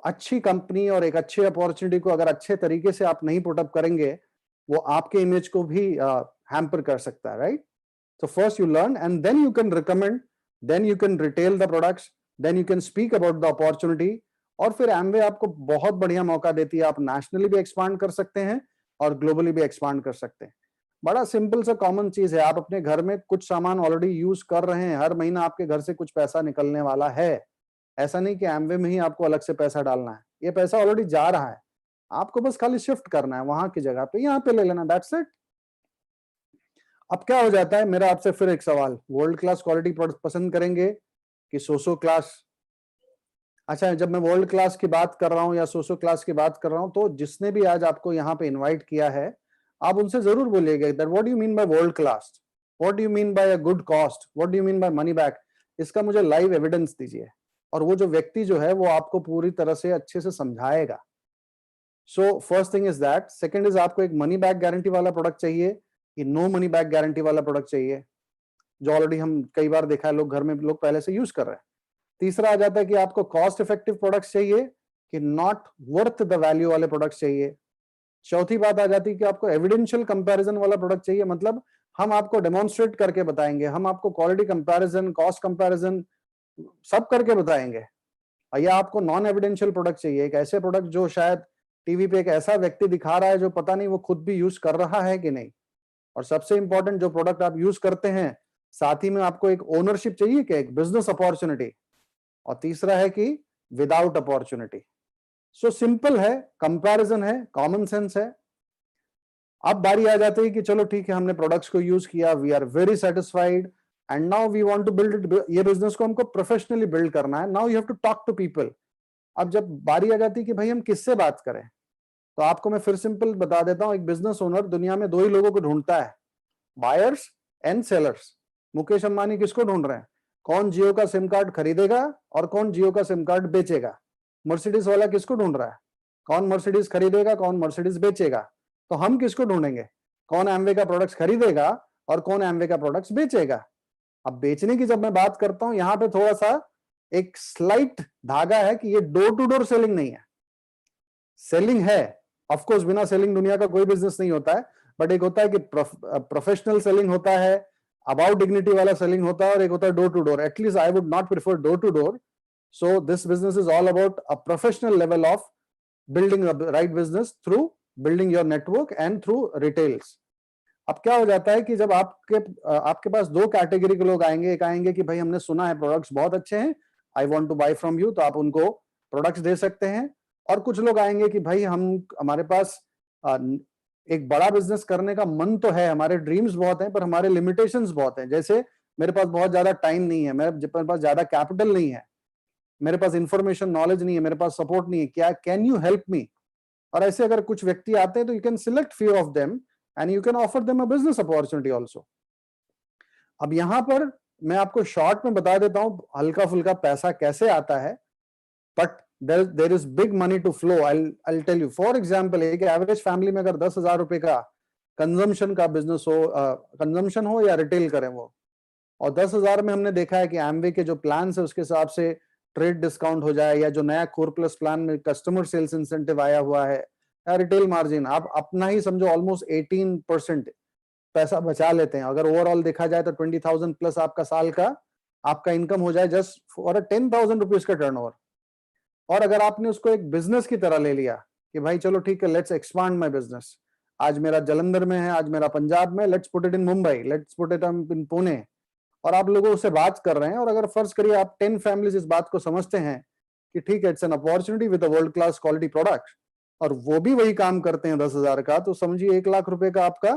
अच्छी कंपनी और एक अच्छी अपॉर्चुनिटी को अगर अच्छे तरीके से आप नहीं पुटअप करेंगे, वो आपके इमेज को भी हैम्पर कर सकता है, right? So first you learn and then you can recommend, then you can retail the products, then you can speak about the opportunity। और फिर एमवे आपको बहुत बढ़िया मौका देती है, आप नेशनली भी एक्सपांड कर सकते हैं और ग्लोबली भी एक्सपांड कर सकते हैं। बड़ा सिंपल सा कॉमन चीज है, आप अपने घर में कुछ सामान ऑलरेडी यूज कर रहे हैं, हर महीना आपके घर से कुछ पैसा निकलने वाला है। ऐसा नहीं कि एमवे में ही आपको अलग से पैसा डालना है, ये पैसा ऑलरेडी जा रहा है, आपको बस खाली शिफ्ट करना है वहां की जगह पे, यहाँ पे ले लेना, दैट्स इट। अब क्या हो जाता है, मेरा आपसे फिर एक सवाल, वर्ल्ड क्लास क्वालिटी प्रोडक्ट पसंद करेंगे कि सोसो क्लास? अच्छा, जब मैं वर्ल्ड क्लास की बात कर रहा हूं या सोसो क्लास की बात कर रहा हूं, तो जिसने भी आज आपको यहाँ पे इनवाइट किया है, आप उनसे जरूर बोलिएगा that what do you mean by world class, what do you mean by a good cost, what do you mean by money back. इसका मुझे लाइव एविडेंस दीजिए, और वो जो व्यक्ति जो है वो आपको पूरी तरह से अच्छे से समझाएगा। So first thing is that. Second is, आपको एक मनी बैक गारंटी वाला प्रोडक्ट चाहिए कि नो मनी बैक गारंटी वाला प्रोडक्ट चाहिए, जो ऑलरेडी हम कई बार देखा है लोग घर में लोग पहले से यूज कर रहे हैं। तीसरा आ जाता है कि आपको कॉस्ट इफेक्टिव प्रोडक्ट्स चाहिए कि नॉट वर्थ द वैल्यू वाले प्रोडक्ट्स चाहिए। चौथी बात आ जाती है कि आपको एविडेंशियल कंपैरिजन वाला प्रोडक्ट चाहिए, मतलब हम आपको डेमोन्स्ट्रेट करके बताएंगे, हम आपको क्वालिटी कंपैरिजन, कॉस्ट कंपैरिजन सब करके बताएंगे। या आपको नॉन एविडेंशियल प्रोडक्ट चाहिए, एक ऐसे प्रोडक्ट जो शायद टीवी पे एक ऐसा व्यक्ति दिखा रहा है जो पता नहीं वो खुद भी यूज कर रहा है कि नहीं। और सबसे इंपॉर्टेंट, जो प्रोडक्ट आप यूज करते हैं साथ ही में आपको एक ओनरशिप चाहिए कि एक बिजनेस अपॉर्चुनिटी। और तीसरा है कि विदाउट अपॉर्चुनिटी। सो सिंपल है, कंपैरिजन है, कॉमन सेंस है। अब बारी आ जाती है कि चलो ठीक है, हमने प्रोडक्ट्स को यूज किया, we are very satisfied and now we want to build it. ये बिजनेस को हमको प्रोफेशनली बिल्ड करना है, now you have to talk to people. अब जब बारी आ जाती है कि भाई हम किससे बात करें, तो आपको मैं फिर सिंपल बता देता हूं, एक बिजनेस ओनर दुनिया में दो ही लोगों को ढूंढता है, buyers and sellers. Mukesh Ambani किसको ढूंढ रहे हैं? कौन जियो का सिम कार्ड खरीदेगा और कौन जियो का सिम कार्ड बेचेगा। मर्सिडीज वाला किसको ढूंढ रहा है? कौन मर्सिडीज खरीदेगा, कौन मर्सिडीज बेचेगा। तो हम किसको ढूंढेंगे? कौन एमवे का प्रोडक्ट्स खरीदेगा और कौन एमवे का प्रोडक्ट्स बेचेगा। अब बेचने की जब मैं बात करता हूं, यहां पे थोड़ा सा एक स्लाइट धागा है कि ये डोर टू डोर सेलिंग नहीं है। सेलिंग है, ऑफ कोर्स, बिना सेलिंग दुनिया का कोई बिजनेस नहीं होता है, बट एक होता है कि प्रोफेशनल सेलिंग होता है, अबाउट डिग्निटी वाला सेलिंग होता है, और एक होता है door to door. At least I would not prefer door to door. So this business is all about a professional level of building right business through building your network and through retails. अब क्या हो जाता है कि जब आपके पास दो कैटेगरी के लोग आएंगे, एक आएंगे कि भाई हमने सुना है प्रोडक्ट्स बहुत अच्छे हैं, I want to buy from you, तो आप उनको प्रोडक्ट्स दे सकते हैं। और कुछ लोग आएंगे कि भाई हमारे पास एक बड़ा बिजनेस करने का मन तो है, हमारे ड्रीम्स बहुत हैं, पर हमारे लिमिटेशंस बहुत हैं। जैसे मेरे पास बहुत ज्यादा टाइम नहीं है, मेरे पास ज्यादा कैपिटल नहीं है, मेरे पास इंफॉर्मेशन नॉलेज नहीं है, मेरे पास सपोर्ट नहीं है, क्या कैन यू हेल्प मी? और ऐसे अगर कुछ व्यक्ति आते हैं तो you can select few of them and you can offer them a business opportunity also. अब यहां पर मैं आपको शॉर्ट में बता देता हूं हल्का फुल्का पैसा कैसे आता है, but there is big money to flow. I tell you for example, एक एवरेज फैमिली में अगर 10,000 रुपए का कंजम्पशन का बिजनेस हो, कंजम्पशन हो या रिटेल करें वो, और 10,000 में हमने देखा है कि एमवे के जो प्लान है उसके हिसाब से ट्रेड डिस्काउंट हो जाए, या जो नया कोर प्लस प्लान में कस्टमर सेल्स इंसेंटिव आया हुआ है, या रिटेल मार्जिन आप अपना ही समझो ऑलमोस्ट 18% पैसा बचा लेते हैं। अगर ओवरऑल देखा जाए तो 20,000 प्लस आपका साल का आपका इनकम हो जाए जस्ट फॉर 10,000 रुपीज का टर्नओवर। और अगर आपने उसको एक बिजनेस की तरह ले लिया कि भाई चलो ठीक है, लेट्स एक्सपांड माय बिजनेस, आज मेरा जलंधर में है, आज मेरा पंजाब में, let's put it in Mumbai, let's put it in Pune, और आप लोगों से बात कर रहे हैं, और अगर फर्ज करिए आप 10 फैमिलीज इस बात को समझते हैं कि ठीक है, it's an opportunity with a world class quality product, और वो भी वही काम करते हैं 10,000 का, तो समझिए 1 लाख रुपए का आपका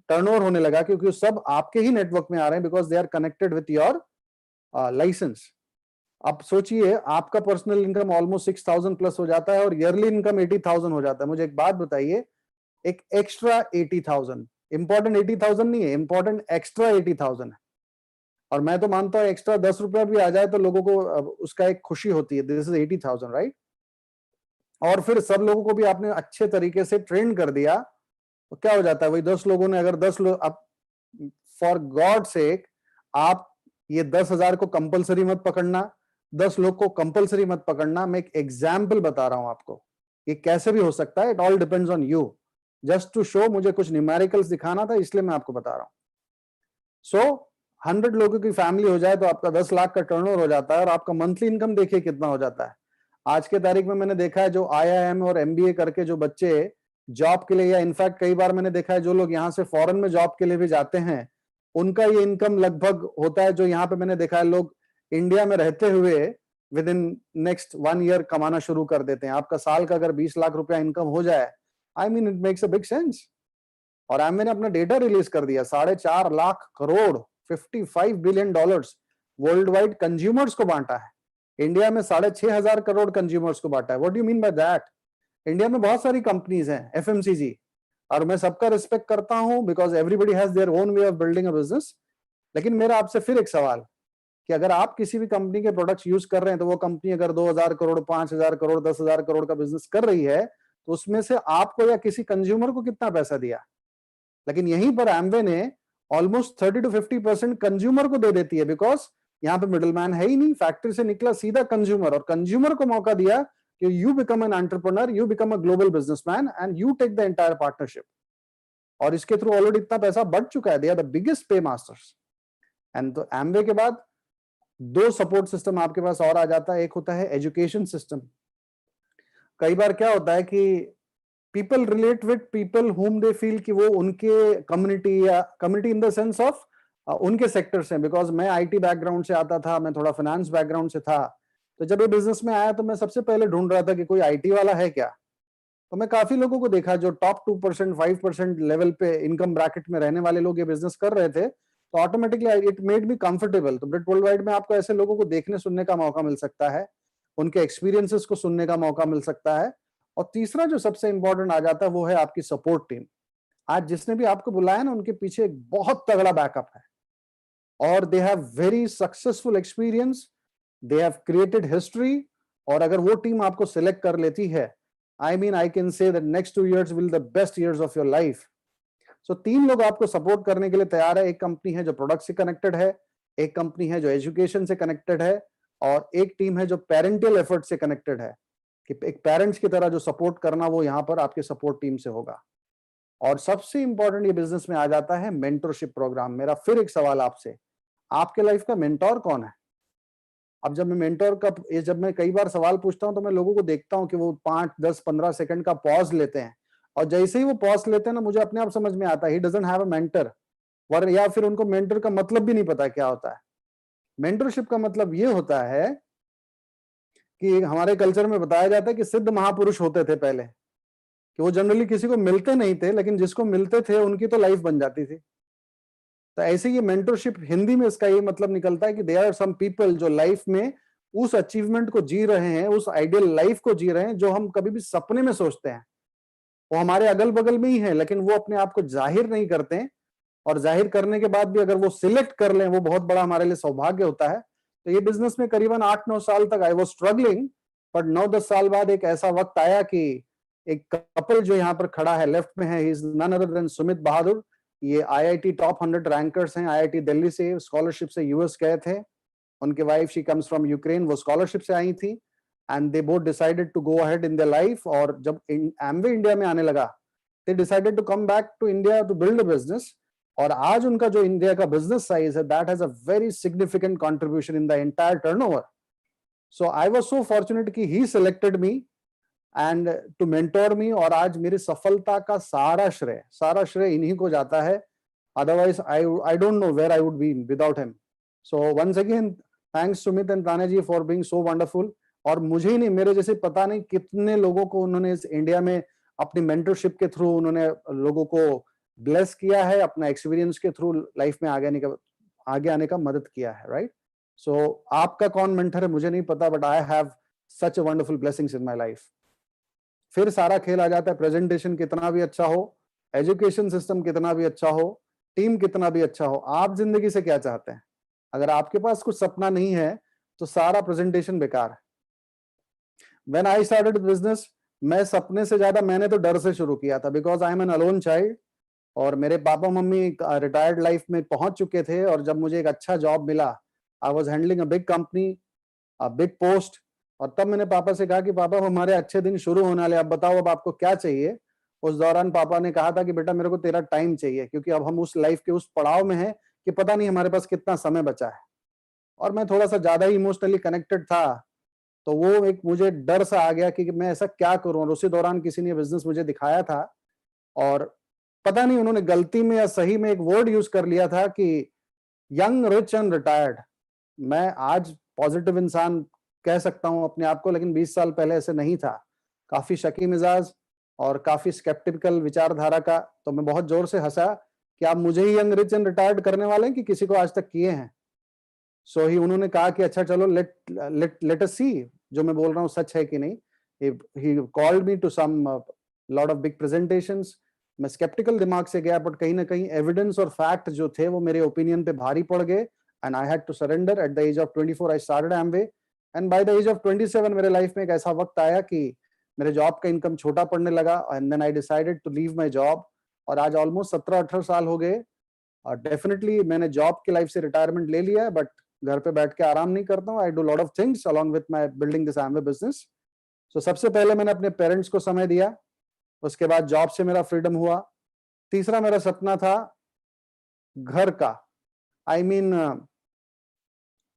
टर्नओवर होने लगा, क्योंकि सब आपके ही नेटवर्क में आ रहे हैं, because they are connected with your license. आप सोचिए आपका पर्सनल इनकम ऑलमोस्ट 6,000 प्लस हो जाता है और ईयरली इनकम 80,000 हो जाता है। मुझे एक बात बताइए, एक एक्स्ट्रा 80,000, इंपॉर्टेंट 80,000 नहीं है, इंपॉर्टेंट एक्स्ट्रा 80,000 है। और मैं तो मानता हूं एक्स्ट्रा 10 रुपया भी आ जाए तो लोगों को उसका एक खुशी होती है, दिस इज 80,000 राइट। और फिर सब लोगों को भी आपने अच्छे तरीके से ट्रेन कर दिया, तो क्या हो जाता है, वही 10 लोगों ने अगर 10 लोग, अब फॉर गॉड सेक आप ये 10,000 को कंपलसरी मत पकड़ना, 10 लोग को कंपलसरी मत पकड़ना। मैं एक एग्जाम्पल बता रहा हूं आपको, ये कैसे भी हो सकता है, it all depends on you, just to show, मुझे कुछ न्यूमेरिकल्स दिखाना था इसलिए मैं आपको बता रहा हूं। सो 100 लोगों की फैमिली हो जाए तो आपका 10 लाख का टर्नओवर हो जाता है, और आपका मंथली इनकम देखिए कितना हो जाता है। आज के तारीख में मैंने देखा है जो IIM और MBA करके जो बच्चे जॉब के लिए, या इनफैक्ट कई बार मैंने देखा है जो लोग यहाँ से फॉरेन में जॉब के लिए भी जाते हैं, उनका ये इनकम लगभग होता है जो यहाँ पे मैंने देखा है लोग इंडिया में रहते हुए विद इन नेक्स्ट 1 ईयर कमाना शुरू कर देते हैं। आपका साल का अगर 20 लाख रुपया इनकम हो जाए, I mean it makes a big sense. और एमवे ने अपना डेटा रिलीज कर दिया, 4.5 lakh crore, $55 billion world wide consumers को बांटा है। इंडिया में 6,500 करोड़ कंज्यूमर्स को बांटा है। What do you mean by that? India में बहुत सारी कंपनीज हैं FMCG, और मैं सबका रिस्पेक्ट करता हूं because everybody has their own way of building a business. लेकिन मेरा आपसे फिर एक सवाल कि अगर आप किसी भी कंपनी के प्रोडक्ट्स यूज कर रहे हैं, तो वो कंपनी अगर 2,000 करोड़, 5,000 करोड़, 10,000 करोड़ का बिजनेस कर रही है, तो उसमें से आपको या किसी कंज्यूमर को कितना पैसा दिया? लेकिन यहीं पर एमवे ने ऑलमोस्ट 30 to 50% कंज्यूमर को दे देती है, बिकॉज यहाँ पे मिडलमैन है ही नहीं, फैक्ट्री से निकला सीधा कंज्यूमर, और कंज्यूमर को मौका दिया कि you become an entrepreneur, you become a global businessman and you take the entire partnership. और इसके थ्रू ऑलरेडी इतना पैसा बढ़ चुका है, they are the biggest pay masters. And तो एमवे के बाद 2 सपोर्ट सिस्टम आपके पास और आ जाता है। एक होता है एजुकेशन सिस्टम। कई बार क्या होता है कि people relate with people whom they feel कि वो उनके कम्युनिटी, या community in the sense of उनके सेक्टर से। बिकॉज मैं IT बैकग्राउंड से आता था, मैं थोड़ा फाइनेंस बैकग्राउंड से था, तो जब ये बिजनेस में आया तो मैं सबसे पहले ढूंढ रहा था कि कोई IT वाला है क्या। तो मैं काफी लोगों को देखा जो टॉप 2%, 5% लेवल पे इनकम ब्रैकेट में रहने वाले लोग ये बिजनेस कर रहे थे, तो automatically it made me comfortable. तो ब्रिट वर्ल्ड वाइड में आपको ऐसे लोगों को देखने सुनने का मौका मिल सकता है, उनके एक्सपीरियंसेस को सुनने का मौका मिल सकता है। और तीसरा जो सबसे इंपॉर्टेंट आ जाता है वो है आपकी सपोर्ट टीम। आज जिसने भी आपको बुलाया ना, उनके पीछे एक बहुत तगड़ा बैकअप है, और they have very successful experience, they have created history. और अगर वो टीम आपको सिलेक्ट कर लेती है, I mean I can say that next 2 years will the best years of your life. So 3 लोग आपको सपोर्ट करने के लिए तैयार है। एक कंपनी है जो प्रोडक्ट से कनेक्टेड है, एक कंपनी है जो एजुकेशन से कनेक्टेड है, और एक टीम है जो पेरेंटियल एफर्ट से कनेक्टेड है, कि एक पेरेंट्स की तरह जो सपोर्ट करना वो यहाँ पर आपके सपोर्ट टीम से होगा। और सबसे इंपॉर्टेंट ये बिजनेस में आ जाता है मेंटरशिप प्रोग्राम। मेरा फिर एक सवाल आपसे, आपके लाइफ का मेंटोर कौन है? अब जब मैं मेंटोर का जब मैं कई बार सवाल पूछता हूँ तो मैं लोगों को देखता हूँ कि वो 5, 10, 15 सेकंड का पॉज लेते हैं, और जैसे ही वो पॉज लेते हैं ना, मुझे अपने आप समझ में आता है he doesn't have a mentor, या फिर उनको मेंटर का मतलब भी नहीं पता क्या होता है। मेंटरशिप का मतलब ये होता है कि हमारे कल्चर में बताया जाता है कि सिद्ध महापुरुष होते थे पहले, कि वो जनरली किसी को मिलते नहीं थे, लेकिन जिसको मिलते थे उनकी तो लाइफ बन जाती थी। तो ऐसे ये मेंटरशिप हिंदी में इसका ये मतलब निकलता है कि देयर आर सम पीपल जो लाइफ में उस अचीवमेंट को जी रहे हैं, उस आइडियल लाइफ को जी रहे हैं जो हम कभी भी सपने में सोचते हैं। वो हमारे अगल बगल में ही है, लेकिन वो अपने आप को जाहिर नहीं करते हैं, और जाहिर करने के बाद भी अगर वो सिलेक्ट कर लें, वो बहुत बड़ा हमारे लिए सौभाग्य होता है। तो ये बिजनेस में करीबन 8-9 साल तक आई वाज स्ट्रगलिंग, बट 9-10 साल बाद एक ऐसा वक्त आया कि एक कपल जो यहाँ पर खड़ा है लेफ्ट में है, he is none other than Sumit Bahadur. ये आईआईटी टॉप 100 रैंकर्स हैं, आईआईटी दिल्ली से स्कॉलरशिप से यूएस गए थे। उनके wife she comes from Ukraine, वो स्कॉलरशिप से आई थी, and they both decided to go ahead in their life. और जब एमवे इंडिया में आने लगा, they decided to come back to India to build a business. और आज उनका जो इंडिया का बिजनेस साइज है, that has a very significant contribution in the entire turnover. So I was so fortunate कि he selected me and to mentor me, और आज मेरी सफलता का सारा श्रेय इन्हीं को जाता है। Otherwise I don't know where I would be without him. So once again thanks Sumit and Tana ji for being so wonderful. और मुझे ही नहीं, मेरे जैसे पता नहीं कितने लोगों को उन्होंने इस इंडिया में अपनी मेंटरशिप के थ्रू उन्होंने लोगों को ब्लेस किया है, अपना एक्सपीरियंस के थ्रू लाइफ में आगे आने का मदद किया है, राइट। सो आपका कौन मेंटर है मुझे नहीं पता, but I have such a wonderful blessings in my life. फिर सारा खेल आ जाता है, प्रेजेंटेशन कितना भी अच्छा हो, एजुकेशन सिस्टम कितना भी अच्छा हो, टीम कितना भी अच्छा हो, आप जिंदगी से क्या चाहते हैं? अगर आपके पास कुछ सपना नहीं है तो सारा प्रेजेंटेशन बेकार है। व्हेन आई स्टार्टेड बिजनेस, मैं सपने से ज्यादा मैंने तो डर से शुरू किया था, because I am an alone child, और मेरे पापा मम्मी रिटायर्ड लाइफ में पहुंच चुके थे। और जब मुझे एक अच्छा जॉब मिला, I was handling a big company, a big post, और तब मैंने पापा से कहा कि पापा हमारे अच्छे दिन शुरू होने वाले, अब बताओ अब आपको क्या चाहिए। उस दौरान पापा ने कहा था कि बेटा मेरे को तेरा टाइम चाहिए, क्योंकि अब हम उस लाइफ के उस पड़ाव में हैं कि पता नहीं हमारे पास कितना समय बचा है। और मैं थोड़ा सा ज्यादा ही इमोशनली कनेक्टेड था, तो वो एक मुझे डर सा आ गया कि मैं ऐसा क्या करूं। और उसी दौरान किसी ने बिजनेस मुझे दिखाया था, और पता नहीं उन्होंने गलती में या सही में एक वर्ड यूज कर लिया था कि यंग रिच एंड रिटायर्ड। मैं आज पॉजिटिव इंसान कह सकता हूं अपने आप को, लेकिन 20 साल पहले ऐसे नहीं था। काफी शकी मिजाज और काफी स्केप्टिकल विचारधारा का। तो मैं बहुत जोर से हंसा कि आप मुझे ही यंग रिच एंड रिटायर्ड करने वाले हैं कि किसी को आज तक किए हैं। सो ही उन्होंने कहा कि अच्छा चलो let let let us see जो मैं बोल रहा हूँ सच है कि नहीं। He called me to some lot of big presentations. मैं स्केप्टिकल दिमाग से गया, बट कहीं ना कहीं एविडेंस और फैक्ट जो थे वो मेरे ओपिनियन पे भारी पड़ गए, and I had to surrender. At the age of 24 I started Amway, and by the age of 27 मेरे लाइफ में एक ऐसा वक्त आया कि मेरे जॉब का इनकम छोटा पड़ने लगा, and then I decided to leave my job. और आज ऑलमोस्ट 17-18 साल हो गए। डेफिनेटली मैंने जॉब की लाइफ से रिटायरमेंट ले लिया है, बट घर पे बैठ के आराम नहीं करता हूँ। I do lot of things along with my building this Amway business. So सबसे पहले मैंने अपने पेरेंट्स को समय दिया, उसके बाद जॉब से मेरा फ्रीडम हुआ। तीसरा मेरा सपना था घर का। आई मीन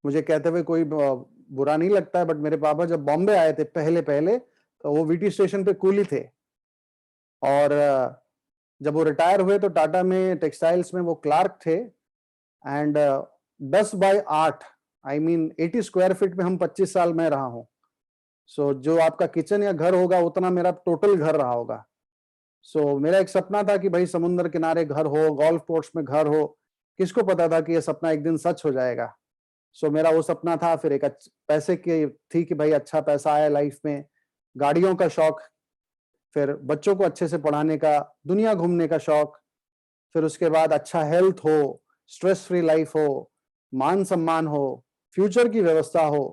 मुझे कहते हुए कोई बुरा नहीं लगता है, बट मेरे पापा जब बॉम्बे आए थे पहले पहले, तो वो वीटी स्टेशन पे कूली थे। और जब वो रिटायर हुए तो टाटा में टेक्सटाइल्स में वो क्लार्क थे। And 10x8 I mean 80 square feet में हम 25 साल में रहा हूँ। सो जो आपका किचन या घर होगा उतना मेरा टोटल घर रहा होगा। सो मेरा एक सपना था कि भाई समुद्र किनारे घर हो, गोल्फ कोर्स में घर हो। किसको पता था कि ये सपना एक दिन सच हो जाएगा। सो मेरा वो सपना था। फिर एक पैसे की थी कि भाई अच्छा पैसा आया लाइफ में, गाड़ियों का शौक, फिर बच्चों को अच्छे से पढ़ाने का, दुनिया घूमने का शौक, फिर उसके बाद अच्छा हेल्थ हो, स्ट्रेस फ्री लाइफ हो, मान सम्मान हो, फ्यूचर की व्यवस्था हो।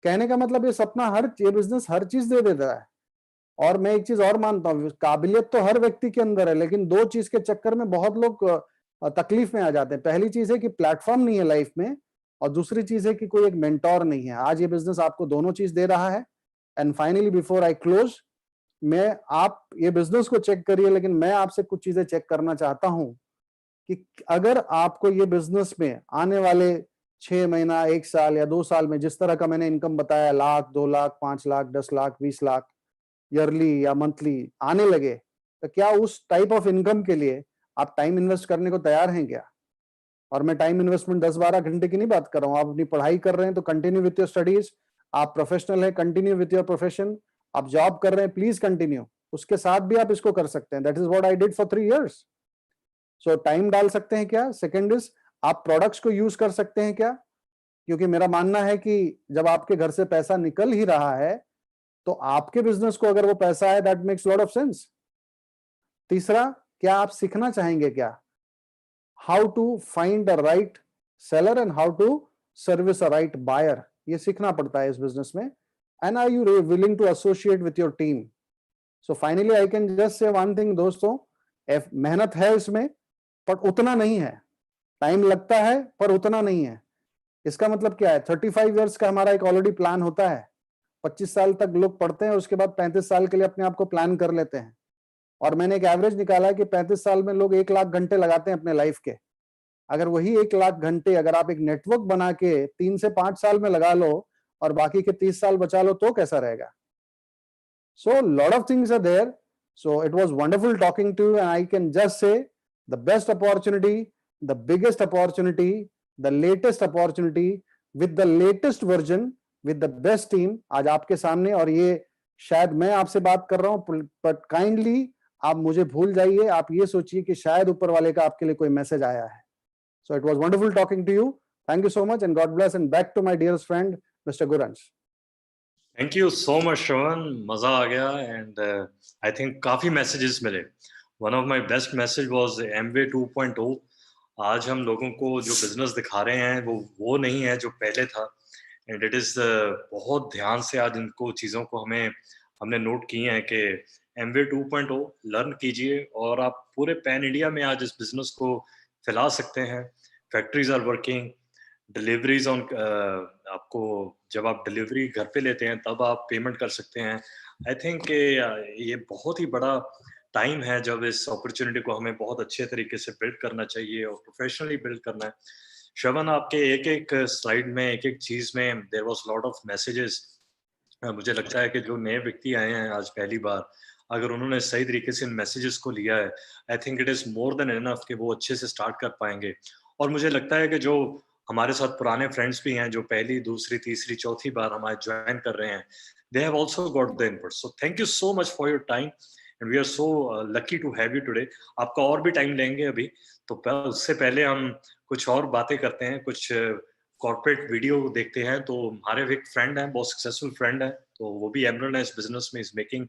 कहने का मतलब ये बिजनेस हर चीज दे देता है। और मैं एक चीज और मानता हूँ, काबिलियत तो हर व्यक्ति के अंदर है, लेकिन दो चीज के चक्कर में बहुत लोग तकलीफ में आ जाते हैं। पहली चीज है कि प्लेटफॉर्म नहीं है लाइफ में, और दूसरी चीज है कि कोई एक मेंटोर नहीं है। आज ये बिजनेस आपको दोनों चीज दे रहा है। And finally before I close, आप ये बिजनेस को चेक करिए, लेकिन मैं आपसे कुछ चीजें चेक करना चाहता हूं कि अगर आपको ये बिजनेस में आने वाले 6 महीना, 1 साल या 2 साल में जिस तरह का मैंने इनकम बताया, लाख, 2 लाख, 5 लाख, 10 लाख, 20 लाख ईयरली या मंथली आने लगे, तो क्या उस टाइप ऑफ इनकम के लिए आप टाइम इन्वेस्ट करने को तैयार हैं क्या? और मैं टाइम इन्वेस्टमेंट 10-12 घंटे की नहीं बात कर रहा हूँ। आप अपनी पढ़ाई कर रहे हैं तो कंटिन्यू विथ योर स्टडीज, आप प्रोफेशनल है कंटिन्यू विथ योर प्रोफेशन, आप जॉब कर रहे हैं प्लीज कंटिन्यू, उसके साथ भी आप इसको कर सकते हैं। That is what I did for 3 years। So time डाल सकते हैं क्या? सेकेंड इज, आप प्रोडक्ट्स को यूज कर सकते हैं क्या? क्योंकि मेरा मानना है कि जब आपके घर से पैसा निकल ही रहा है तो आपके बिजनेस को अगर वो पैसा है, that makes lot of sense. तीसरा, क्या आप सीखना चाहेंगे क्या? How to find the right seller and how to service a right buyer, ये सीखना पड़ता है इस बिजनेस में। And are you willing to associate with your team? So finally I can just say one thing दोस्तों, मेहनत है इसमें पर उतना नहीं है, टाइम लगता है पर उतना नहीं है। इसका मतलब क्या है? 35 ईयर्स का हमारा एक ऑलरेडी प्लान होता है। 25 साल तक लोग पढ़ते हैं, उसके बाद 35 साल के लिए अपने आप को प्लान कर लेते हैं। और मैंने एक एवरेज निकाला है कि 35 साल में लोग 1 लाख घंटे लगाते हैं अपने लाइफ के। अगर वही 1 लाख घंटे अगर आप एक नेटवर्क बना के 3 से 5 साल में लगा लो और बाकी के 30 साल बचा लो तो कैसा रहेगा? So a lot of things are there. So it was wonderful talking to you, and I can just say the best opportunity, the biggest opportunity, the latest opportunity with the latest version with the best team आज आपके सामने। और ये शायद मैं आपसे बात कर रहा हूँ but kindly आप मुझे भूल जाइए, आप ये सोचिए कि शायद ऊपर वाले का आपके लिए कोई मैसेज आया है। So it was wonderful talking to you. Thank you so much and God bless, and back to my dearest friend Mr. Guransh. Thank you so much Shravan, मजा आ गया एंड आई थिंक काफी मैसेजेस मिले। One of my best message was Amway 2.0। आज हम लोगों को जो बिजनेस दिखा रहे हैं वो नहीं है जो पहले था, एंड इट इज बहुत ध्यान से आज इनको चीज़ों को हमने नोट किए हैं कि एमवे 2.0 लर्न कीजिए और आप पूरे पैन इंडिया में आज इस बिजनेस को फैला सकते हैं। Factories are working, deliveries on, आपको जब आप डिलीवरी घर पे लेते हैं तब आप पेमेंट कर सकते हैं। आई थिंक ये बहुत ही बड़ा टाइम है जब इस अपॉर्चुनिटी को हमें बहुत अच्छे तरीके से बिल्ड करना चाहिए और प्रोफेशनली बिल्ड करना है। श्रवण, आपके एक एक स्लाइड में, एक एक चीज में there was lot of messages. मुझे लगता है कि जो नए व्यक्ति आए हैं आज पहली बार, अगर उन्होंने सही तरीके से इन मैसेजेस को लिया है, I think it is more than enough कि वो अच्छे से स्टार्ट कर पाएंगे। और मुझे लगता है कि जो हमारे साथ पुराने फ्रेंड्स भी हैं जो पहली, दूसरी, तीसरी, चौथी बार हमारे ज्वाइन कर रहे हैं, they have also got the input. So thank you so much for your time and we are so lucky to have you today. आपका और भी टाइम लेंगे अभी, तो उससे पहले हम कुछ और बातें करते हैं, कुछ कॉर्पोरेट वीडियो देखते हैं। तो हमारे एक फ्रेंड हैं, बहुत सक्सेसफुल फ्रेंड है, तो वो भी एमरन है इस बिजनेस में, इज मेकिंग,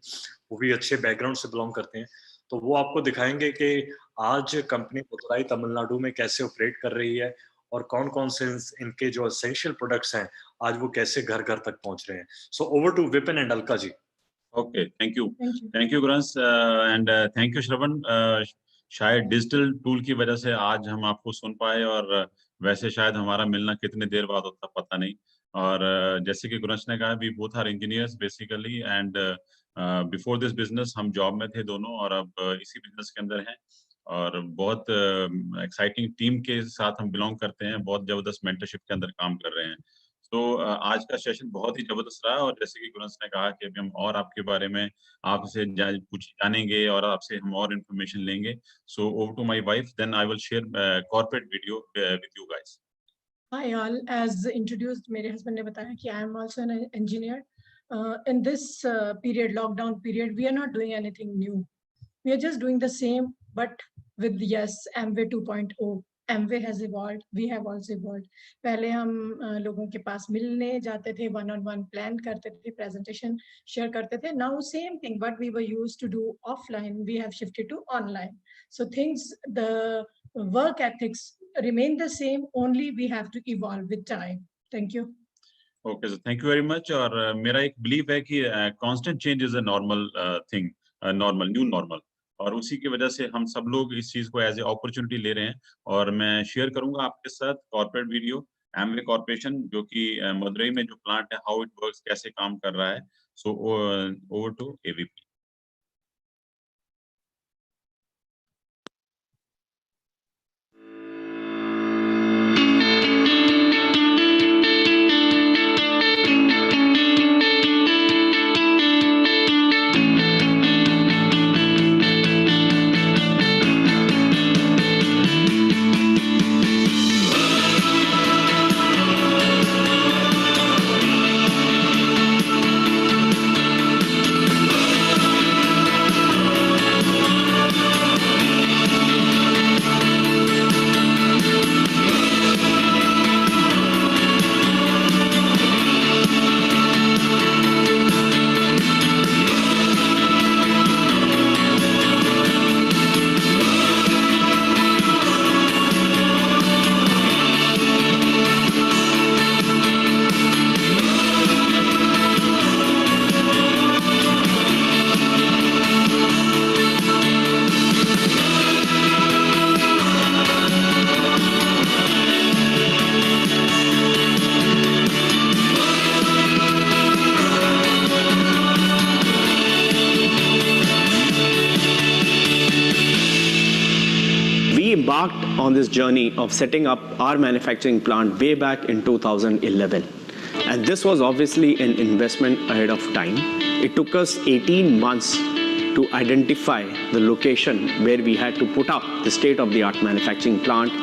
वो भी अच्छे बैकग्राउंड से बिलोंग करते हैं। तो वो आपको दिखाएंगे कि आज कंपनी मदुराई तमिलनाडु में कैसे ऑपरेट कर रही है और कौन कौन से इनके जो एसेंशियल प्रोडक्ट्स हैं आज वो कैसे घर घर तक पहुंच रहे हैं। So over to Vipin and Alka ji. Okay, thank you Guransh and thank you Shravan. शायद डिजिटल टूल की वजह से आज हम आपको सुन पाए, और वैसे शायद हमारा मिलना कितने देर बाद होता पता नहीं। और जैसे कि गुरंश ने कहा, we both are engineers basically, and before this business हम जॉब में थे दोनों, और अब इसी बिजनेस के अंदर हैं। और बहुत एक्साइटिंग टीम के साथ हम बिलोंग करते हैं, बहुत जबरदस्त मेंटरशिप के अंदर काम कर रहे हैं। तो आज का सेशन बहुत ही जबरदस्त रहा, और जैसे कि गुरंश ने कहा कि अभी हम और आपके बारे में आपसे कुछ जानेंगे और आपसे हम और इन्फॉर्मेशन लेंगे। So over to my wife, then I will share corporate video with you guys. Hi all, as introduced, मेरे husband ने बताया कि I am also an engineer. In this period, lockdown period, we are not doing anything new. We are just doing the same, but with yes, Amway 2.0. Amway has evolved. We have also evolved. पहले हम लोगों के पास मिलने जाते थे, one-on-one plan करते थे, presentation share करते थे. Now same thing, what we were used to do offline, we have shifted to online. So things, the work ethics remain the same. Only we have to evolve with time. Thank you. Okay, so thank you very much. और मेरा एक बिलीव है कि constant change is a normal thing, normal, new normal, और उसी की वजह से हम सब लोग इस चीज को एज ए अपॉर्चुनिटी ले रहे हैं। और मैं शेयर करूंगा आपके साथ कॉर्पोरेट वीडियो, एमवे कॉर्पोरेशन, जो कि मदुरई में जो प्लांट है, हाउ इट वर्क्स, कैसे काम कर रहा है। So over to AVP. embarked on this journey of setting up our manufacturing plant way back in 2011. And this was obviously an investment ahead of time. It took us 18 months to identify the location where we had to put up the state-of-the-art manufacturing plant.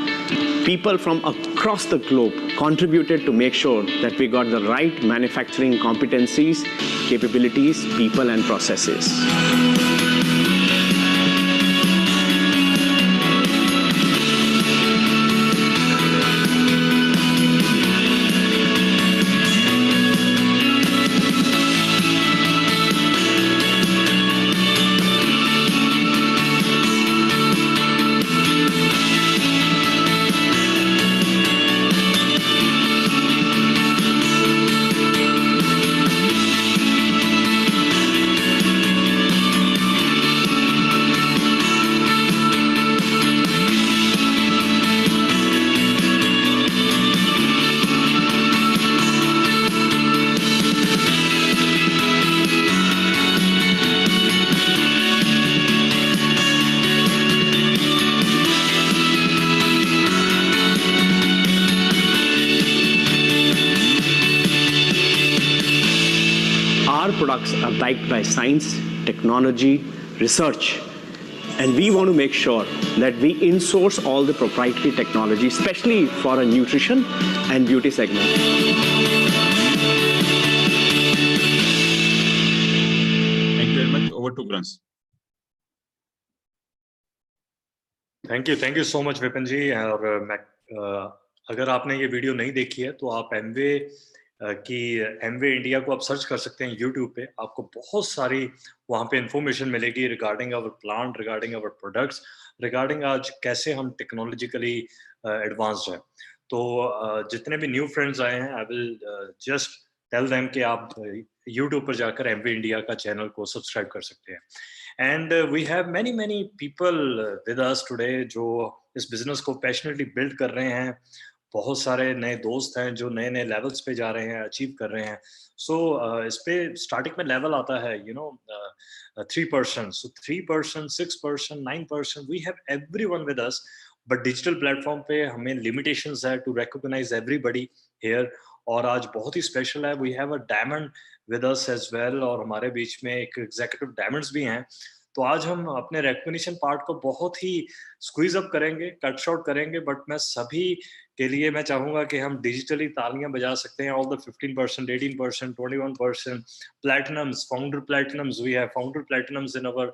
People from across the globe contributed to make sure that we got the right manufacturing competencies, capabilities, people, and processes. Our products are backed by science, technology, research, and we want to make sure that we insource all the proprietary technology, especially for a nutrition and beauty segment. Thank you very much. Over to Grans. Thank you so much Vipin ji. और अगर आपने ये वीडियो नहीं देखी है तो आप एमवे इंडिया को आप सर्च कर सकते हैं यूट्यूब पे। आपको बहुत सारी वहाँ पे इंफॉर्मेशन मिलेगी regarding our plant, regarding our products, regarding आज कैसे हम टेक्नोलॉजिकली एडवांस्ड हैं। तो जितने भी न्यू फ्रेंड्स आए हैं, I will just tell them कि आप यूट्यूब पर जाकर एमवे इंडिया का चैनल को सब्सक्राइब कर सकते हैं। And we have many people with us today जो इस बिजनेस को पैशनेटली बिल्ड कर रहे हैं। बहुत सारे नए दोस्त हैं जो नए नए लेवल्स पे जा रहे हैं, अचीव कर रहे हैं। सो इस पे स्टार्टिंग में लेवल आता है 3%, so 3%, 6%, 9%, we have everyone with us, but digital platform पे हमें लिमिटेशंस है टू रिकॉग्नाइज एवरीबॉडी हियर। और आज बहुत ही स्पेशल है, we have a diamond with us as well, और हमारे बीच में एक एग्जीक्यूटिव डायमंड्स भी हैं। तो आज हम अपने रिकॉग्निशन पार्ट को बहुत ही स्क्वीज अप करेंगे, कट शॉर्ट करेंगे, बट मैं सभी के लिए मैं चाहूंगा कि हम डिजिटली तालियां बजा सकते हैं। All the 15%, 18%, 21% platinums, founder platinums, we have founder platinums in our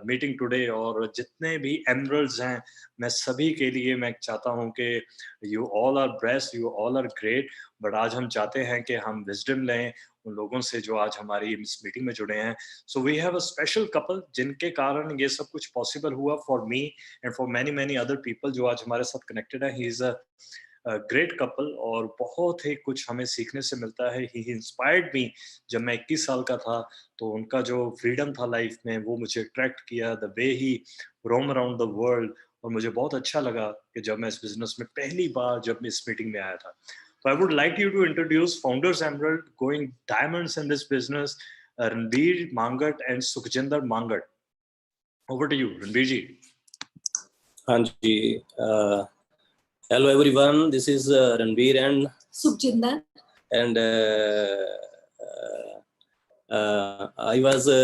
meeting today. और जितने भी एमरल्ड्स हैं, मैं सभी के लिए मैं चाहता हूं कि you all are blessed, you all are great. But आज हम चाहते हैं कि हम विजडम लें उन लोगों से जो आज हमारी इस मीटिंग में जुड़े हैं। So we have a special couple जिनके कारण ये सब कुछ पॉसिबल हुआ for me and for many other people जो आज हमारे साथ कनेक्टेड है। He is a great couple और बहुत ही कुछ हमें सीखने से मिलता है। He inspired me. जब मैं 21 साल का था तो उनका जो फ्रीडम था लाइफ में वो मुझे अट्रैक्ट किया, the way he roam around the world. और मुझे बहुत अच्छा लगा कि जब मैं इस बिजनेस में पहली बार जब मैं इस मीटिंग में आया था। So I would like you to introduce Founders Emerald, going diamonds in this business, Ranbir Mangat and Sukhjinder Mangat. Over to you, Ranbir ji. Hanji. Hello everyone. This is Ranbir and Sukhjinder. And I was a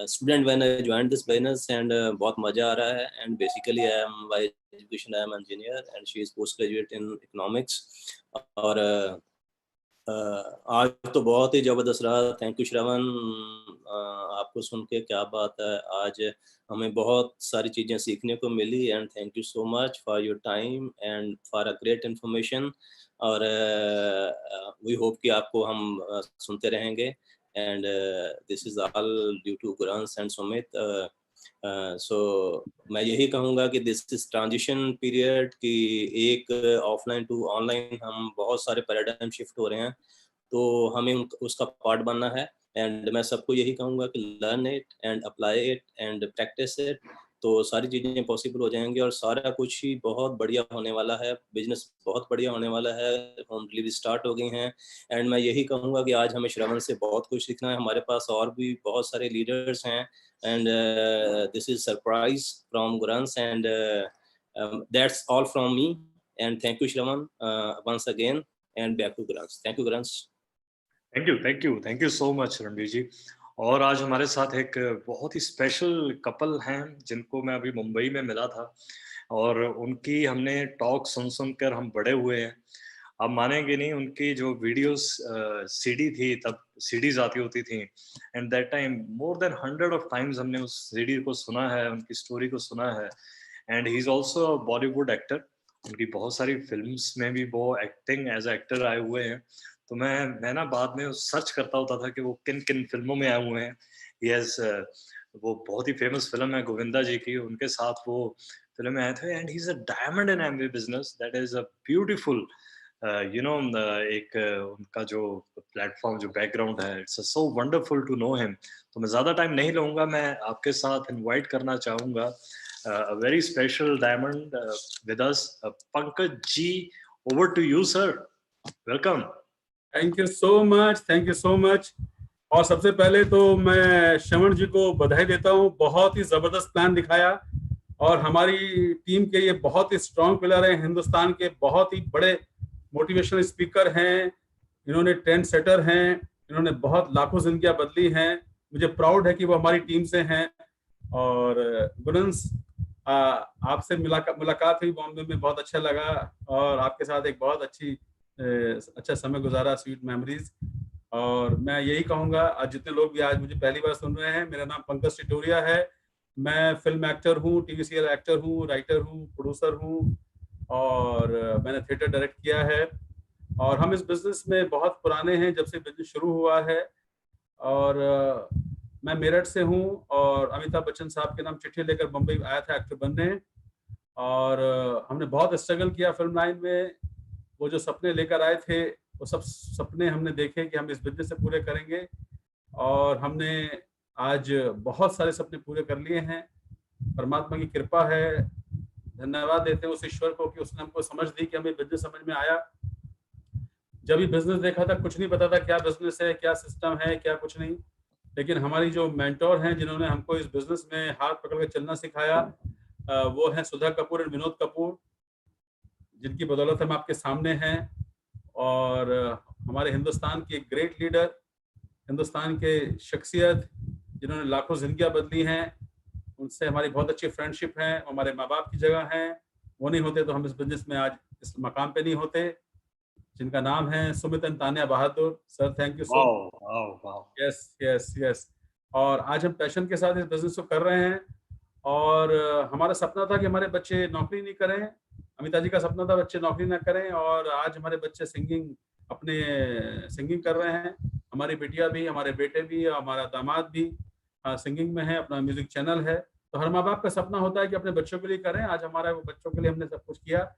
student when I joined this business, and बहुत मजा आ रहा है. And basically I am by education I am engineer and she is postgraduate in economics. और आज तो बहुत ही जबरदस्त रहा. थैंक यू श्रवण, आपको सुन के क्या बात है. आज हमें बहुत सारी चीज़ें सीखने को मिली. And thank you so much for your time and for a great information. और वी होप कि आपको हम सुनते रहेंगे. And this is all due to Guransh and Sumit. So मैं यही कहूँगा कि दिस इज ट्रांजिशन पीरियड कि एक ऑफलाइन टू ऑनलाइन हम बहुत सारे पैराडाइम शिफ्ट हो रहे हैं, तो हमें उसका पार्ट बनना है. एंड मैं सबको यही कहूँगा कि learn it and apply it and practice it तो सारी चीज़ें पॉसिबल हो जाएंगी और सारा कुछ ही बहुत बढ़िया होने वाला है, बिजनेस बहुत बढ़िया होने वाला है। होम डिलीवरी स्टार्ट हो गई हैं एंड मैं यही कहूँगा कि आज हमें श्रवण से बहुत कुछ सीखना है। हमारे पास और भी बहुत सारे लीडर्स हैं and this is surprise from Guransh and that's all from me and thank you Shravan once again and back to Guransh. Thank you Guransh. Thank you so much Ranbir ji. और आज हमारे साथ एक बहुत ही स्पेशल कपल हैं जिनको मैं अभी मुंबई में मिला था और उनकी हमने टॉक सुन कर हम बड़े हुए हैं। आप मानेंगे नहीं, उनकी जो वीडियोस सीडी थी, तब सीडीज आती होती थी and that time more than 100 of times हमने उस सीडी को सुना है, उनकी स्टोरी को सुना है। And he is also Bollywood actor, उनकी बहुत सारी फिल्म्स में भी वो एक्टिंग एज एक्टर आए हुए हैं। तो मैं ना बाद में सर्च करता होता था कि वो किन किन फिल्मों में आए हुए हैं। यस, वो बहुत ही फेमस फिल्म है गोविंदा जी की, उनके साथ वो फिल्म में आए थे and he is a diamond in Amway business. That is a beautiful एक उनका जो प्लेटफॉर्म, जो बैकग्राउंड है, it's so wonderful to know him. तो मैं ज्यादा टाइम नहीं लूंगा, मैं आपके साथ इनवाइट करना चाहूंगा a very special diamond with us, Pankaj ji. Over to you, sir. Welcome. Thank you so much, thank you so much. और सबसे पहले तो मैं श्रवण जी को बधाई देता हूँ, बहुत ही जबरदस्त प्लान दिखाया और हमारी टीम के ये बहुत ही स्ट्रॉन्ग पिलर हैं, हिंदुस्तान के बहुत ही बड़े मोटिवेशनल स्पीकर हैं, इन्होंने ट्रेंड सेटर हैं, इन्होंने बहुत लाखों जिंदगियां बदली हैं। मुझे प्राउड है कि वो हमारी टीम से हैं। और गुरंस, आपसे मुलाकात हुई बॉम्बे में, बहुत अच्छा लगा और आपके साथ एक बहुत अच्छा समय गुजारा, स्वीट मेमोरीज। और मैं यही कहूँगा, आज जितने लोग भी आज मुझे पहली बार सुन रहे हैं, मेरा नाम पंकज टिटोरिया है। मैं फिल्म एक्टर हूँ, टीवी सीरियल एक्टर हूँ, राइटर हूँ, प्रोड्यूसर हूँ और मैंने थिएटर डायरेक्ट किया है। और हम इस बिजनेस में बहुत पुराने हैं, जब से बिजनेस शुरू हुआ है। और मैं मेरठ से हूँ और अमिताभ बच्चन साहब के नाम चिट्ठी लेकर मुंबई आया था एक्टर बनने। और हमने बहुत स्ट्रगल किया फिल्म लाइन में। वो जो सपने लेकर आए थे, वो सब सपने हमने देखे कि हम इस बिजनेस से पूरे करेंगे और हमने आज बहुत सारे सपने पूरे कर लिए हैं। परमात्मा की कृपा है, धन्यवाद देते हैं उस ईश्वर को कि उसने हमको समझ दी कि हमें बिजनेस समझ में आया। जब ये बिजनेस देखा था, कुछ नहीं पता था क्या बिजनेस है, क्या सिस्टम है, क्या कुछ नहीं। लेकिन हमारी जो मेंटोर हैं, जिन्होंने हमको इस बिजनेस में हाथ पकड़ के चलना सिखाया, वो हैं सुधा कपूर और विनोद कपूर, जिनकी बदौलत हम आपके सामने हैं। और हमारे हिंदुस्तान के ग्रेट लीडर, हिंदुस्तान के शख्सियत जिन्होंने लाखों जिंदगियां बदली हैं, उनसे हमारी बहुत अच्छी फ्रेंडशिप है। हमारे माँ बाप की जगह हैं, वो नहीं होते तो हम इस बिजनेस में आज इस मकाम पे नहीं होते। जिनका नाम है Sumit Tania Bahadur sir, thank you so much. Yes yes yes. और आज हम पैशन के साथ इस बिजनेस को कर रहे हैं। और हमारा सपना था कि हमारे बच्चे नौकरी नहीं करें, अमिताभ जी का सपना था बच्चे नौकरी ना करें, और आज हमारे बच्चे सिंगिंग कर रहे हैं। हमारी बेटियां भी, हमारे बेटे भी, हमारा दामाद भी सिंगिंग में है, अपना म्यूजिक चैनल है। तो हर माँ बाप का सपना होता है कि अपने बच्चों के लिए करें। आज हमारा बच्चों के लिए हमने सब कुछ किया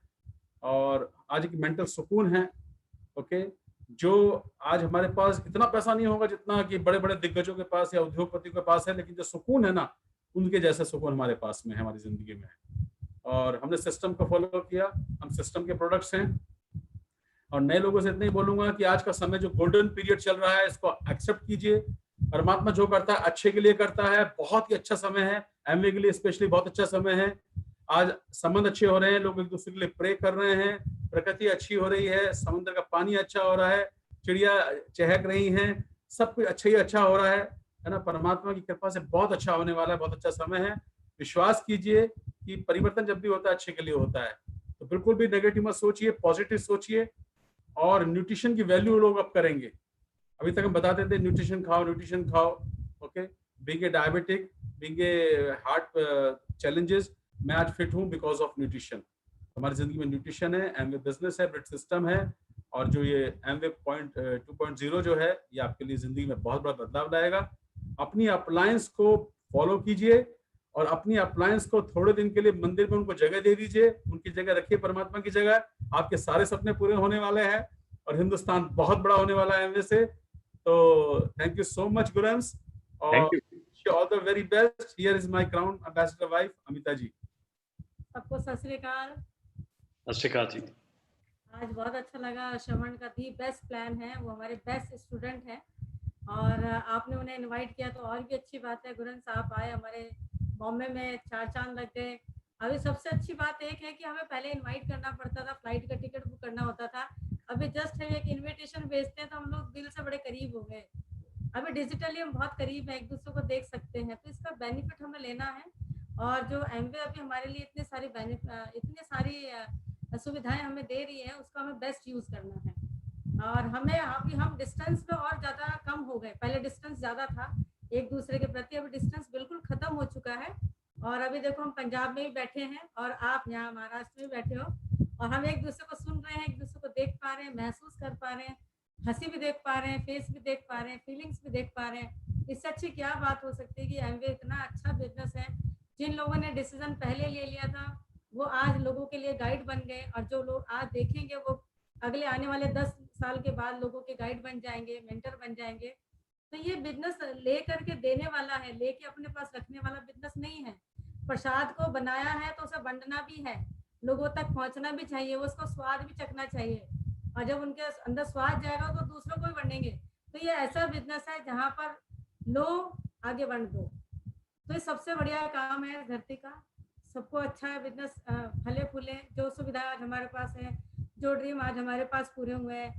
और आज एक मेंटल सुकून है। ओके, जो आज हमारे पास इतना पैसा नहीं होगा जितना कि बड़े बड़े दिग्गजों के पास या उद्योगपति के पास है, लेकिन जो सुकून है ना, उनके जैसा सुकून हमारे पास में है, हमारी जिंदगी में। और हमने सिस्टम को फॉलो किया, हम सिस्टम के प्रोडक्ट्स हैं। और नए लोगों से इतना ही बोलूंगा कि आज का समय जो गोल्डन पीरियड चल रहा है, इसको एक्सेप्ट कीजिए। परमात्मा जो करता है अच्छे के लिए करता है। बहुत ही अच्छा समय है, एमवे के लिए स्पेशली बहुत अच्छा समय है। आज संबंध अच्छे हो रहे हैं, लोग एक दूसरे के लिए प्रे कर रहे हैं, प्रकृति अच्छी हो रही है, समुद्र का पानी अच्छा हो रहा है, चिड़िया चहक रही हैं, सब कुछ अच्छा ही अच्छा हो रहा है ना। परमात्मा की कृपा से बहुत अच्छा होने वाला है, बहुत अच्छा समय है। विश्वास कीजिए कि परिवर्तन जब भी होता है अच्छे के लिए होता है। तो बिल्कुल भी नेगेटिव मत सोचिए, पॉजिटिव सोचिए। और न्यूट्रिशन की वैल्यू लोग अब करेंगे। अभी तक हम बताते थे न्यूट्रिशन खाओ। Okay, being a diabetic, being a heart challenges, मैं आज फिट हूँ बिकॉज ऑफ न्यूट्रिशन। हमारी जिंदगी में न्यूट्रिशन है, एमवे बिजनेस है, ब्लड सिस्टम है। और जो ये एमवे 2.0 जो है, ये आपके लिए जिंदगी में बहुत बड़ा बदलाव लाएगा। अपनी अप्लायंस को फॉलो कीजिए और अपनी अप्लायंस को थोड़े दिन के लिए मंदिर में उनको जगह दे दीजिए, उनकी जगह रखिए परमात्मा की जगह। आपके सारे सपने पूरे होने वाले हैं और हिंदुस्तान बहुत बड़ा होने वाला है एमवे से। तो थैंक यू सो मच गुरंस। और Wish you all the very best. Here is my crown ambassador wife, Amita ji. सबको सत श्री अकाल। सत श्री अकाल जी। आज बहुत अच्छा लगा। श्रवण का दी बेस्ट प्लान है, वो हमारे बेस्ट स्टूडेंट हैं और आपने उन्हें इनवाइट किया तो और भी अच्छी बात है। गुरन साहब आए, हमारे बॉम्बे में 4 चांद लग गए। अभी सबसे अच्छी बात एक है कि हमें पहले इनवाइट करना पड़ता था, फ्लाइट का टिकट बुक करना होता था। अभी जस्ट हम एक इन्विटेशन भेजते हैं तो हम लोग दिल से बड़े करीब हो गए। अभी डिजिटली हम बहुत करीब हैं, एक दूसरे को देख सकते हैं, तो इसका बेनिफिट हमें लेना है। और जो एमवे अभी हमारे लिए इतनी सारी सुविधाएं हमें दे रही है, उसका हमें बेस्ट यूज करना है। और हमें अभी हम डिस्टेंस में और ज़्यादा कम हो गए। पहले डिस्टेंस ज़्यादा था एक दूसरे के प्रति, अभी डिस्टेंस बिल्कुल ख़त्म हो चुका है। और अभी देखो हम पंजाब में भी बैठे हैं और आप यहाँ महाराष्ट्र में बैठे हो और हम एक दूसरे को सुन रहे हैं, एक दूसरे को देख पा रहे हैं, महसूस कर पा रहे हैं, हंसी भी देख पा रहे हैं, फेस भी देख पा रहे हैं, फीलिंग्स भी देख पा रहे हैं। इससे अच्छी क्या बात हो सकती है कि एमवे इतना अच्छा बिजनेस है। जिन लोगों ने डिसीजन पहले ले लिया था वो आज लोगों के लिए गाइड बन गए और जो लोग आज देखेंगे वो अगले आने वाले 10 साल के बाद लोगों के गाइड बन जाएंगे, मेंटर बन जाएंगे। तो ये बिजनेस ले करके देने वाला है, लेके अपने पास रखने वाला बिजनेस नहीं है। प्रसाद को बनाया है तो उसे बंटना भी है, लोगों तक पहुंचना भी चाहिए, वो उसका स्वाद भी चखना चाहिए और जब उनके अंदर स्वाद जाएगा तो दूसरों को भी बढ़ेंगे। तो ये ऐसा बिजनेस है जहाँ पर लो आगे बढ़ दो, तो ये सबसे बढ़िया काम है धरती का। सबको अच्छा है बिजनेस, फले फूले। जो सुविधा आज हमारे पास है, जो ड्रीम आज हमारे पास पूरे हुए हैं,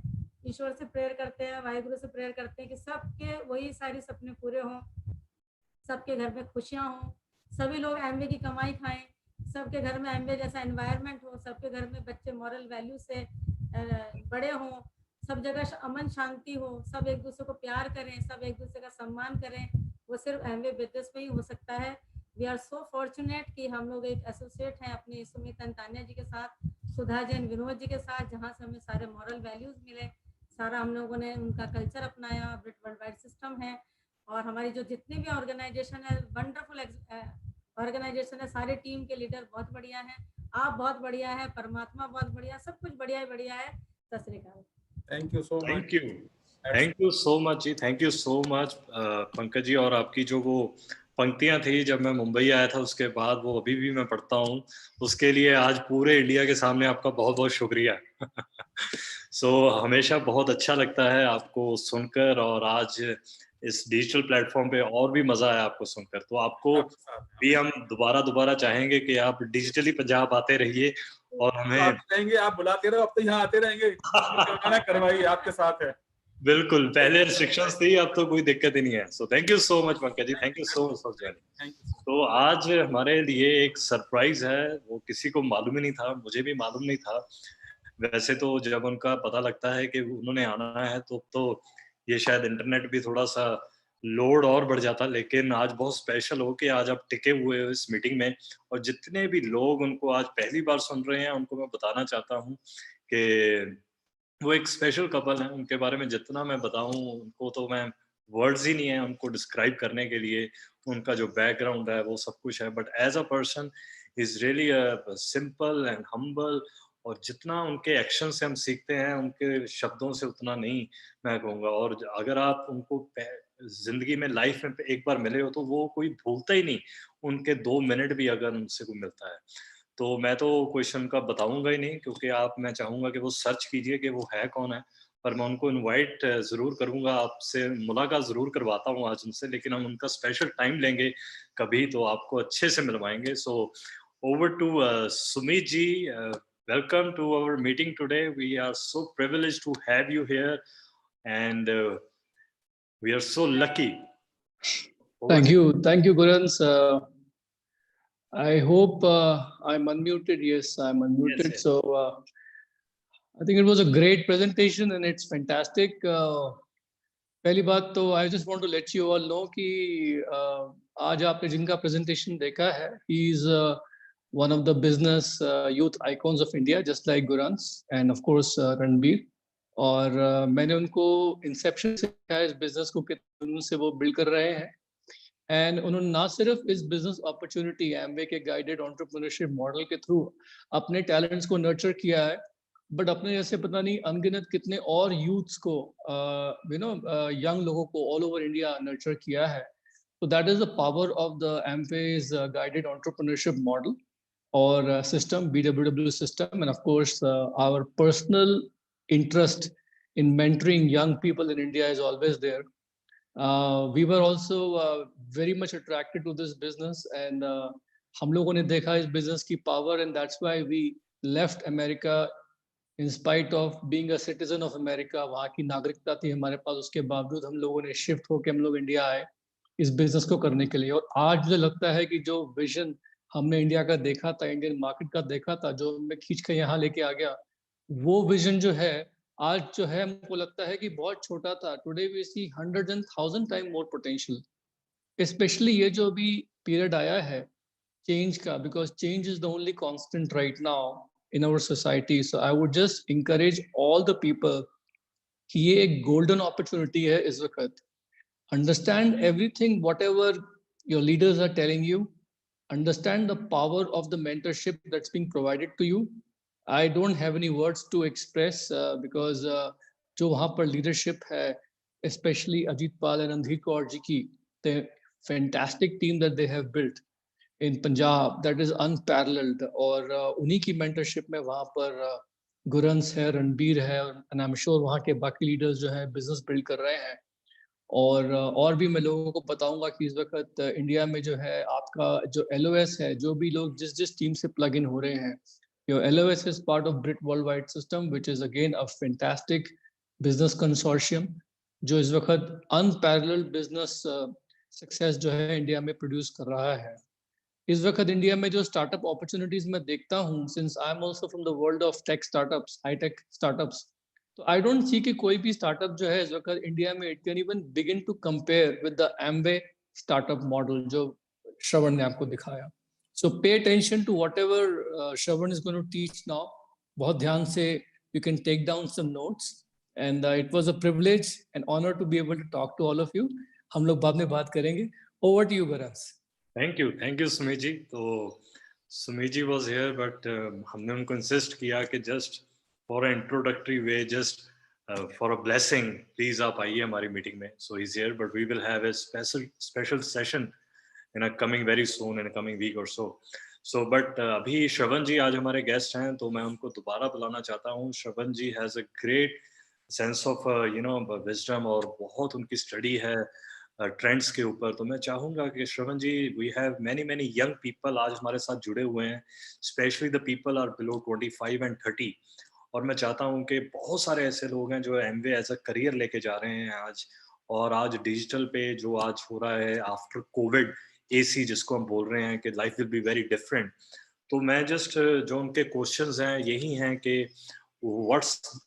ईश्वर से प्रेयर करते हैं, वाहिगुरु से प्रेयर करते हैं कि सबके वही सारे सपने पूरे हों, सबके घर में खुशियाँ हों, सभी लोग एमवे की कमाई खाएं, सबके घर में एमवे जैसा एनवायरनमेंट हो, सबके घर में बच्चे मॉरल वैल्यू से बड़े हों, सब जगह अमन शांति हो, सब एक दूसरे को प्यार करें, सब एक दूसरे का सम्मान करें। वो सिर्फ एमवे बिजनेस में ही हो सकता है। वी आर सो फॉर्चुनेट कि हम लोग एक एसोसिएट हैं अपनी सुमित अंतानिया जी के साथ, सुधा जैन विनोद जी के साथ, जहाँ से हमें सारे मॉरल वैल्यूज मिले, सारा हम लोगों ने उनका कल्चर अपनाया। ब्रिट वर्ल्ड वाइड सिस्टम है और हमारी जो जितनी भी ऑर्गेनाइजेशन है, वंडरफुल ऑर्गेनाइजेशन है, सारे टीम के लीडर बहुत बढ़िया है, आप बहुत बढ़िया है, परमात्मा बहुत बढ़िया, सब कुछ बढ़िया ही बढ़िया है। सत श्री अकाल। Thank you so much. Thank you so much ji, thank you so much Pankaj ji. और आपकी जो वो पंक्तियां थी जब मैं मुंबई आया था उसके बाद, वो अभी भी मैं पढ़ता हूँ, उसके लिए आज पूरे इंडिया के सामने आपका बहुत बहुत शुक्रिया। हमेशा बहुत अच्छा लगता है आपको सुनकर और आज इस डिजिटल प्लेटफॉर्म पे और भी मजा आया आपको सुनकर। तो आपको भी हम दोबारा चाहेंगे कि आप डिजिटली पंजाब आते रहिए और हमें रहेंगे, आप बुलाते रहो, अब तो यहाँ आते रहेंगे। करवाइए, आपके साथ है। बिल्कुल, पहले रिस्ट्रिक्शंस थी, अब तो कोई दिक्कत ही नहीं है। So thank you so much Pankaj ji, thank you so much for joining. तो आज हमारे लिए एक सरप्राइज है, वो किसी को मालूम ही नहीं था, मुझे भी मालूम नहीं था। वैसे तो जब उनका पता लगता है कि उन्होंने आना है तो ये शायद इंटरनेट भी थोड़ा सा लोड और बढ़ जाता, लेकिन आज बहुत स्पेशल हो कि आज आप टिके हुए हो इस मीटिंग में। और जितने भी लोग उनको आज पहली बार सुन रहे हैं, उनको मैं बताना चाहता हूँ कि वो एक स्पेशल कपल है। उनके बारे में जितना मैं बताऊं, उनको तो मैं वर्ड्स ही नहीं है उनको डिस्क्राइब करने के लिए। उनका जो बैकग्राउंड है वो सब कुछ है, but as a person is really simple and humble. और जितना उनके एक्शन से हम सीखते हैं, उनके शब्दों से उतना नहीं मैं कहूँगा। और अगर आप उनको जिंदगी में लाइफ में एक बार मिले हो तो वो कोई भूलता ही नहीं, उनके 2 मिनट भी अगर उनसे को मिलता है। तो मैं तो क्वेश्चन का बताऊंगा ही नहीं, क्योंकि मैं चाहूंगा कि वो सर्च कीजिए कि वो है कौन है। पर मैं उनको इनवाइट जरूर करूंगा, आपसे मुलाकात जरूर करवाता हूँ आज उनसे, लेकिन हम उनका स्पेशल टाइम लेंगे कभी तो आपको अच्छे से मिलवाएंगे। So over to Sumit ji, welcome to our meeting today. We are so privileged to have you here and we are so lucky. Thank you Gurans. I hope I'm unmuted. Yes, I'm unmuted. Yes. So I think it was a great presentation and it's fantastic. पहली बात तो I just want to let you all know कि आज आपने जिनका presentation देखा है, he is one of the business youth icons of India, just like Gurans and of course Ranbir. और मैंने उनको inception से देखा है इस business को कितने दिनों से वो build कर रहे हैं। एंड उन्होंने ना सिर्फ इस बिजनेस अपॉर्चुनिटी एमवे के गाइडेड एंटरप्रेन्योरशिप मॉडल के थ्रू अपने टैलेंट्स को नर्चर किया है, बट अपने जैसे पता नहीं अनगिनत कितने और यूथ्स को यंग लोगों को ऑल ओवर इंडिया नर्चर किया है। So that is the power of the Amway's guided entrepreneurship model or system, BWW system, and of course our personal interest in mentoring young people in India is always there. We were also very much attracted to this business, and हम लोगों ने देखा इस business की power, and that's why we left America in spite of being a citizen of America. वहाँ की नागरिकता थी हमारे पास, उसके बावजूद हम लोगों ने शिफ्ट होकर हम लोग इंडिया आए इस बिजनेस को करने के लिए. और आज मुझे लगता है कि जो विजन हमने इंडिया का देखा था, इंडियन मार्केट का देखा था, जो मैं खींच के यहाँ लेके आ गया, वो विजन जो है आज जो है हमको लगता है कि बहुत छोटा था. Today we see 100 and 1000 time more potential, specially ये जो भी पीरियड आया है चेंज का, because change is the only constant right now in our society. So I would just encourage all the people कि ये एक golden opportunity है इस वक्त. Understand everything, whatever your leaders are telling you. Understand the power of the mentorship that's being provided to you. I don't have any words to express because जो वहाँ पर leadership है, especially Ajit Pal and Andhir Kaur ji की, the fantastic team that they have built in Punjab, that is unparalleled. और उन्हीं की mentorship में वहाँ पर गुरंस है, रणबीर है, and I'm sure वहाँ के बाकी leaders जो है business build कर रहे हैं. और भी मैं लोगों को बताऊंगा कि इस वक्त इंडिया में जो है आपका जो LOS है, जो भी लोग जिस टीम से प्लग इन हो रहे हैं, your LOS is part of Brit Worldwide System, which is again a fantastic business consortium जो इस वक्त unparalleled business success जो है इंडिया में प्रोड्यूस कर रहा है. इस वक्त इंडिया में जो स्टार्टअप अपॉर्चुनिटीज मैं देखता हूँ, since I am also from the world of tech startups, high tech startups, तो आई डोंट सी कि कोई भी स्टार्टअप जो है इस वक्त इंडिया में it can even begin to compare with the Amway startup model जो श्रवण ने आपको दिखाया. So pay attention to whatever Shravan is going to teach now. बहुत ध्यान से you can take down some notes, and it was a privilege and honour to be able to talk to all of you. हम लोग बाद में बात करेंगे. Over to you Guransh. Thank you Sumit जी. तो Sumit ji was here, but हमने उनको इंसिस्ट किया कि just for introductory way, just for a blessing, please आप आइए हमारी मीटिंग में. So he is here, but we will have a special session in a coming very soon, in a coming week और सो बट अभी श्रवण जी आज हमारे गेस्ट हैं, तो मैं उनको दोबारा बुलाना चाहता हूँ. Shravan ji has a great sense of wisdom, और बहुत उनकी स्टडी है ट्रेंड्स के ऊपर. तो मैं चाहूंगा कि Shravan ji, we have many young people आज हमारे साथ जुड़े हुए हैं, specially the people are below 25 and 30. और मैं चाहता हूं कि बहुत सारे ऐसे लोग हैं जो एमवे एज अ करियर लेके जा रहे हैं आज, और आज डिजिटल पे जो आज हो रहा है आफ्टर कोविड AC जिसको हम बोल रहे हैं कि life will be very different. तो मैं जस्ट जो उनके क्वेश्चंस हैं यही हैं कि व्हाट्स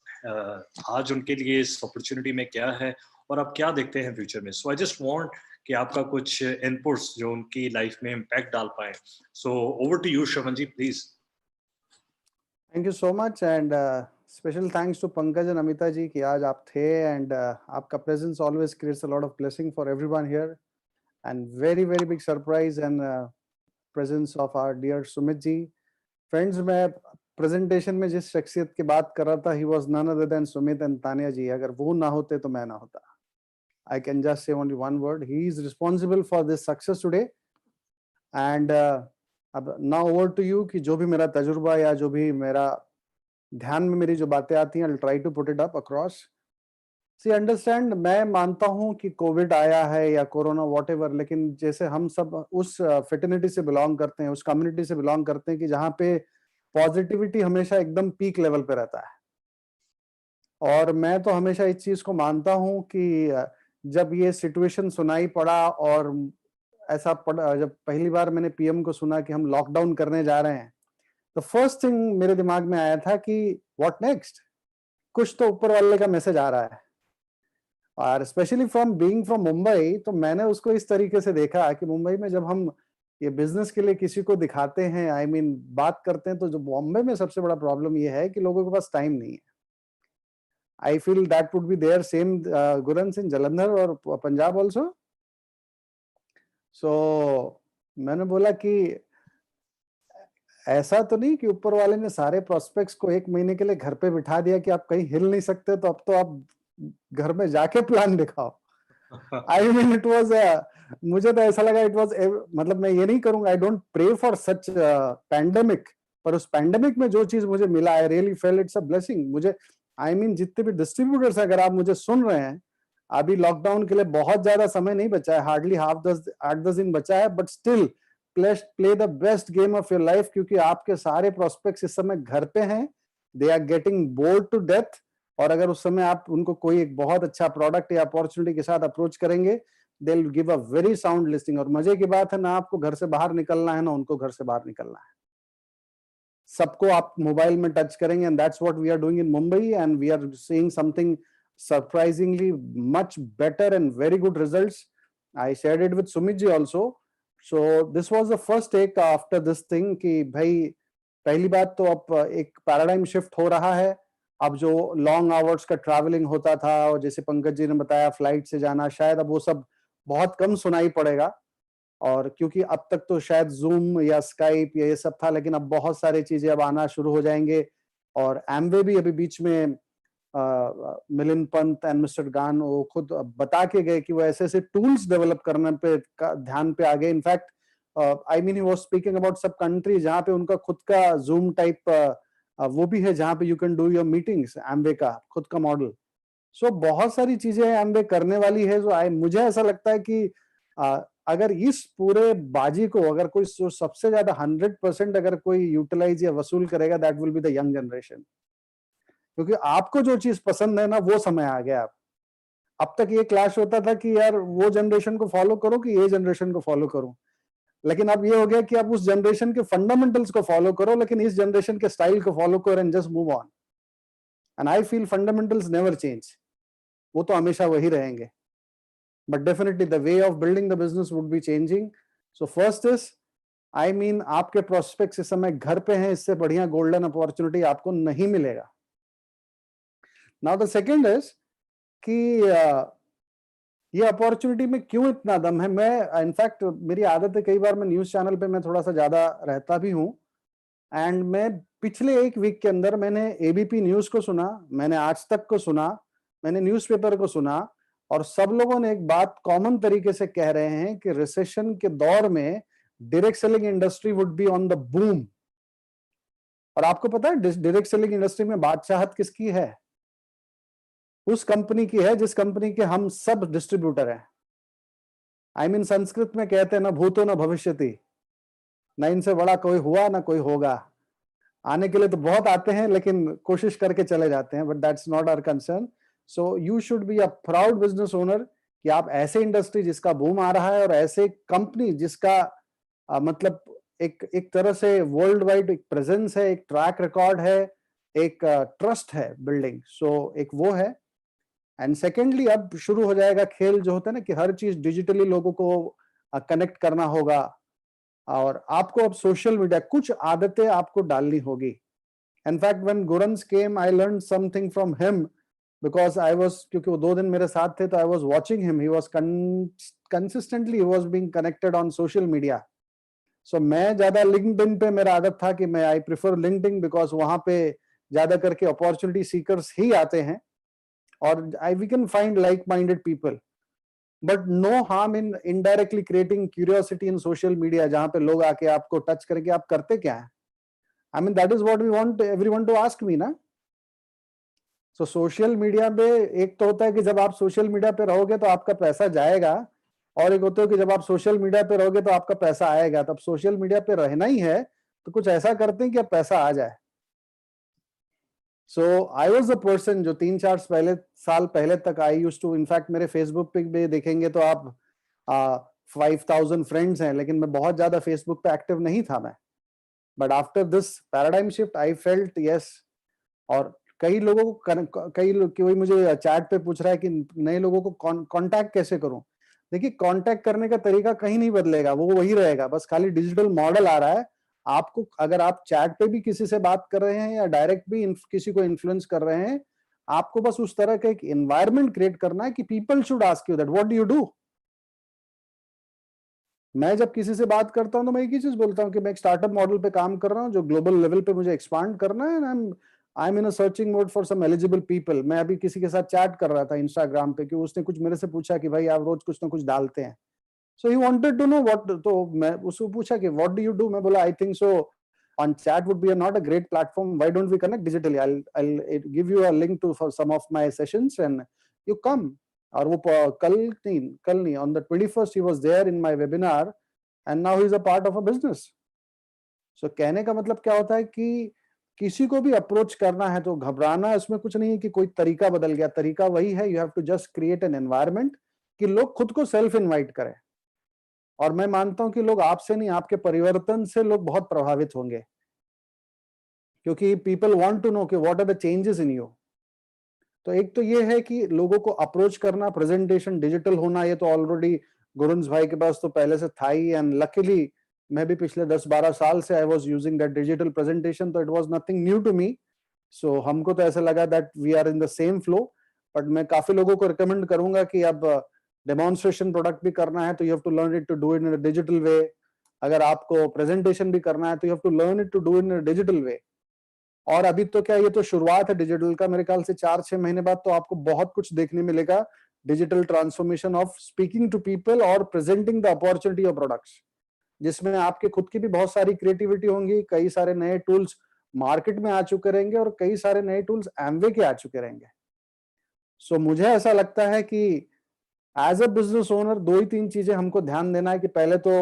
आज उनके लिए इस अपॉर्चुनिटी में क्या है और आप क्या देखते हैं फ्यूचर में. सो आई जस्ट वांट कि आपका कुछ इनपुट्स जो उनकी लाइफ में इम्पैक्ट डाल पाए. So over to you Shravan ji, please. Thank you so much, and special thanks to Pankaj and Amita ji कि आज आप थे, एंड आपका presence always creates a lot of blessing for everyone here, and very big surprise and presence of our dear Sumit ji. Friends, मैं प्रेजेंटेशन में जिस शख्सियत की बात कर रहा था, he was none other than Sumit and Tania जी. अगर वो ना होते तो मैं ना होता. I can just say only one word. He is responsible for this success today. And अब now over to you कि जो भी मेरा तजुर्बा या जो भी मेरा ध्यान में मेरी जो बातें आती हैं, I'll try to put it up across. See, understand, मैं मानता हूँ कि कोविड आया है या कोरोना whatever, लेकिन जैसे हम सब उस फेटर्निटी से बिलोंग करते हैं, उस कम्युनिटी से बिलोंग करते हैं कि जहाँ पे पॉजिटिविटी हमेशा एकदम पीक लेवल पे रहता है. और मैं तो हमेशा इस चीज को मानता हूँ कि जब ये सिचुएशन सुनाई पड़ा और ऐसा पड़ा, जब पहली बार मैंने PM को सुना कि हम लॉकडाउन करने जा रहे हैं, तो फर्स्ट थिंग मेरे दिमाग में आया था कि व्हाट नेक्स्ट. कुछ तो ऊपर वाले का मैसेज आ रहा है. और स्पेशली बीइंग फ्रॉम मुंबई, तो मैंने उसको इस तरीके से देखा कि मुंबई में जब हम ये बिजनेस के लिए किसी को दिखाते हैं, I mean, बात करते हैं, तो जो बॉम्बे में सबसे बड़ा प्रॉब्लम ये है कि लोगों के पास टाइम नहीं है. I feel that would be there same Gurans in Jalandhar or Punjab also. So मैंने बोला कि ऐसा तो नहीं कि ऊपर वाले ने सारे प्रोस्पेक्ट्स को 1 महीने के लिए घर पे बिठा दिया कि आप कहीं हिल नहीं सकते, तो अब तो आप घर में जाके प्लान दिखाओ. आई मीन इट वाज, मुझे तो ऐसा लगा इट वाज, मतलब मैं ये नहीं करूंगा, I don't pray for such pandemic, पर उस पैंडेमिक में जो चीज मुझे मिला, I really feel it's a blessing मुझे। आई मीन जितने भी डिस्ट्रीब्यूटर्स अगर आप मुझे सुन रहे हैं, अभी लॉकडाउन के लिए बहुत ज्यादा समय नहीं बचा है, हार्डली 8-10 दिन बचा है, but still play the best game of your life, क्योंकि आपके सारे प्रोस्पेक्ट्स इस समय घर पे हैं, they are getting bored to death. और अगर उस समय आप उनको कोई एक बहुत अच्छा प्रोडक्ट या अपॉर्चुनिटी के साथ अप्रोच करेंगे, they will give a very sound listing. और मजे की बात है ना, आपको घर से बाहर निकलना है ना उनको घर से बाहर निकलना है, सबको आप मोबाइल में टच करेंगे, and that's what we are doing in Mumbai, and we are seeing something surprisingly much better and very good results. I shared it with Sumit ji also. So this was the first take after this thing कि भाई पहली बात तो अब एक पैराडाइम शिफ्ट हो रहा है। अब जो लॉन्ग आवर्स का ट्रैवलिंग होता था, और जैसे पंकज जी ने बताया फ्लाइट से जाना, शायद अब वो सब बहुत कम सुनाई पड़ेगा। और क्योंकि अब तक तो शायद जूम या स्काइप या ये सब था, लेकिन अब बहुत सारी चीजें अब आना शुरू हो जाएंगे। और एमवे भी अभी बीच में मिलिंद पंत एंड मिस्टर गान वो खुद बता के गए कि वो ऐसे ऐसे टूल्स डेवलप करने पे ध्यान पे आ गए। In fact I mean he was speaking about सब कंट्री जहां पे उनका खुद का जूम टाइप वो भी है, जहां पे you can do your meetings, Amway का खुद का मॉडल। सो बहुत सारी चीजें एमवे करने वाली है। जो मुझे ऐसा लगता है कि अगर इस पूरे बाजी को अगर कोई सबसे ज्यादा 100% अगर कोई यूटिलाइज या वसूल करेगा, that will be the young generation. क्योंकि आपको जो चीज पसंद है ना, वो समय आ गया। अब तक ये क्लैश होता था कि यार वो जनरेशन को फॉलो करो कि ये जनरेशन को फॉलो करो, लेकिन अब ये हो गया कि आप उस जनरेशन के फंडामेंटल्स को फॉलो करो, लेकिन इस जनरेशन के स्टाइल को फॉलो करो and just move on. And I feel fundamentals never change, वो तो हमेशा वही रहेंगे, but definitely the way of building the business would be changing. So first is, I mean आपके प्रोस्पेक्ट्स इस समय घर पे हैं, इससे बढ़िया गोल्डन अपॉर्चुनिटी आपको नहीं मिलेगा। नाउ द सेकेंड इज कि ये अपॉर्चुनिटी में क्यों इतना दम है। मैं इनफैक्ट मेरी आदत है, कई बार मैं न्यूज चैनल पे मैं थोड़ा सा ज्यादा रहता भी हूँ, एंड मैं पिछले एक वीक के अंदर मैंने एबीपी न्यूज को सुना, मैंने आज तक को सुना, मैंने न्यूज़पेपर को सुना, और सब लोगों ने एक बात कॉमन तरीके से कह रहे हैं कि रिसेशन के दौर में direct selling industry would be on the boom. और आपको पता है डायरेक्ट सेलिंग इंडस्ट्री में बादशाहत किसकी है? उस कंपनी की है जिस कंपनी के हम सब डिस्ट्रीब्यूटर हैं। आई मीन संस्कृत में कहते हैं ना भूतो न भविष्यति, ना इनसे बड़ा कोई हुआ ना कोई होगा। आने के लिए तो बहुत आते हैं, लेकिन कोशिश करके चले जाते हैं, but that's not our concern. So you should be a proud business owner कि आप ऐसे इंडस्ट्री जिसका बूम आ रहा है, और ऐसे कंपनी जिसका मतलब एक तरह से वर्ल्ड वाइड एक प्रेजेंस है, एक ट्रैक रिकॉर्ड है, एक ट्रस्ट है बिल्डिंग। सो एक वो है। एंड सेकेंडली अब शुरू हो जाएगा खेल जो होता है ना कि हर चीज डिजिटली लोगों को कनेक्ट करना होगा, और आपको अब सोशल मीडिया कुछ आदतें आपको डालनी होगी। In fact when Guransh came I learn something from him, because I was, क्योंकि वो 2 दिन मेरे साथ थे, तो I was watching him, he was consistently he was being connected on social media. So मैं ज्यादा लिंक्डइन पे मेरा आदत था कि मैं आई प्रेफर लिंक्डइन, बिकॉज वहां पे ज्यादा करके अपॉर्चुनिटी सीकर्स ही आते हैं, और we can find like-minded people, but no harm in indirectly creating curiosity in social media, जहां पे लोग आके आपको टच करके आप करते क्या है। I mean that is what we want everyone to ask me ना। So social media पे एक तो होता है कि जब आप सोशल मीडिया पे रहोगे तो आपका पैसा जाएगा, और एक होता है कि जब आप सोशल मीडिया पे रहोगे तो आपका पैसा आएगा। तब सोशल मीडिया पे रहना ही है तो कुछ ऐसा करते हैं कि अब पैसा आ जाए। सो आई वॉज द पर्सन जो 3-4 साल पहले तक आई यूज टू, इनफैक्ट मेरे फेसबुक पे भी देखेंगे तो आप 5000 फ्रेंड्स हैं, लेकिन मैं बहुत ज्यादा फेसबुक पे एक्टिव नहीं था मैं। But after this paradigm shift I felt yes. और कई लोगों को कोई मुझे चैट पे पूछ रहा है कि नए लोगों को कांटेक्ट कैसे करूं। देखिए कांटेक्ट करने का तरीका कहीं नहीं बदलेगा, वो वही रहेगा, बस खाली डिजिटल मॉडल आ रहा है। आपको अगर आप चैट पे भी किसी से बात कर रहे हैं या डायरेक्ट भी किसी को इन्फ्लुएंस कर रहे हैं, आपको बस उस तरह का एक एनवायरनमेंट क्रिएट करना है कि people should ask you that what do you do. मैं जब किसी से बात करता हूं तो मैं एक ही चीज बोलता हूं कि मैं एक स्टार्टअप मॉडल पे काम कर रहा हूं जो ग्लोबल लेवल पे मुझे एक्सपांड करना है, and I am in a searching mode for some eligible people. मैं अभी किसी के साथ चैट कर रहा था इंस्टाग्राम पे कि उसने कुछ मेरे से पूछा कि भाई आप रोज कुछ ना कुछ डालते हैं, so he wanted to know what, तो मैं उसको पूछा कि व्हाट डू यू डू, मैं बोला I think so on chat would be not a great platform, why don't we connect digitally, I'll give you a link to for some of my sessions and you come। और वो कल नहीं on the 21st he was there in my webinar and now he is a part of a business। so कहने का मतलब क्या होता है कि किसी को भी अप्रोच करना है तो घबराना है, उसमें कुछ नहीं है कि कोई तरीका बदल गया, तरीका वही है, you have to just create an environment कि लोग खुद को सेल्फ इनवाइट करें। और मैं मानता हूं कि लोग आपसे नहीं, आपके परिवर्तन से लोग बहुत प्रभावित होंगे, क्योंकि पीपल वांट टू नो कि what are the changes in you. तो एक तो ये है कि लोगों को अप्रोच करना, प्रेजेंटेशन डिजिटल होना, ये तो ऑलरेडी गुरुंस भाई के पास तो पहले से था ही, एंड लकीली मैं भी पिछले 10-12 साल से I was using that digital presentation, तो it was nothing new to me. So हमको तो ऐसा लगा that we are in the same flow. But मैं काफी लोगों को रिकमेंड करूंगा कि अब डेमोन्स्ट्रेशन प्रोडक्ट भी करना है तो you have to learn it to do in a digital way. अगर आपको प्रेजेंटेशन भी करना है तो you have to learn it to do in a digital way. और अभी तो क्या, ये तो शुरुआत है डिजिटल का, मेरे ख्याल से 4-6 महीने बाद तो आपको बहुत कुछ देखने मिलेगा digital transformation of speaking to people और presenting the opportunity of products, जिसमें आपके खुद की भी बहुत सारी क्रिएटिविटी होंगी, कई सारे नए टूल्स मार्केट में आ चुके रहेंगे और कई सारे नए टूल्स एमवे के आ चुके रहेंगे। सो मुझे ऐसा लगता है कि एज अ बिजनेस ओनर 2 ही 3 चीजें हमको ध्यान देना है कि पहले तो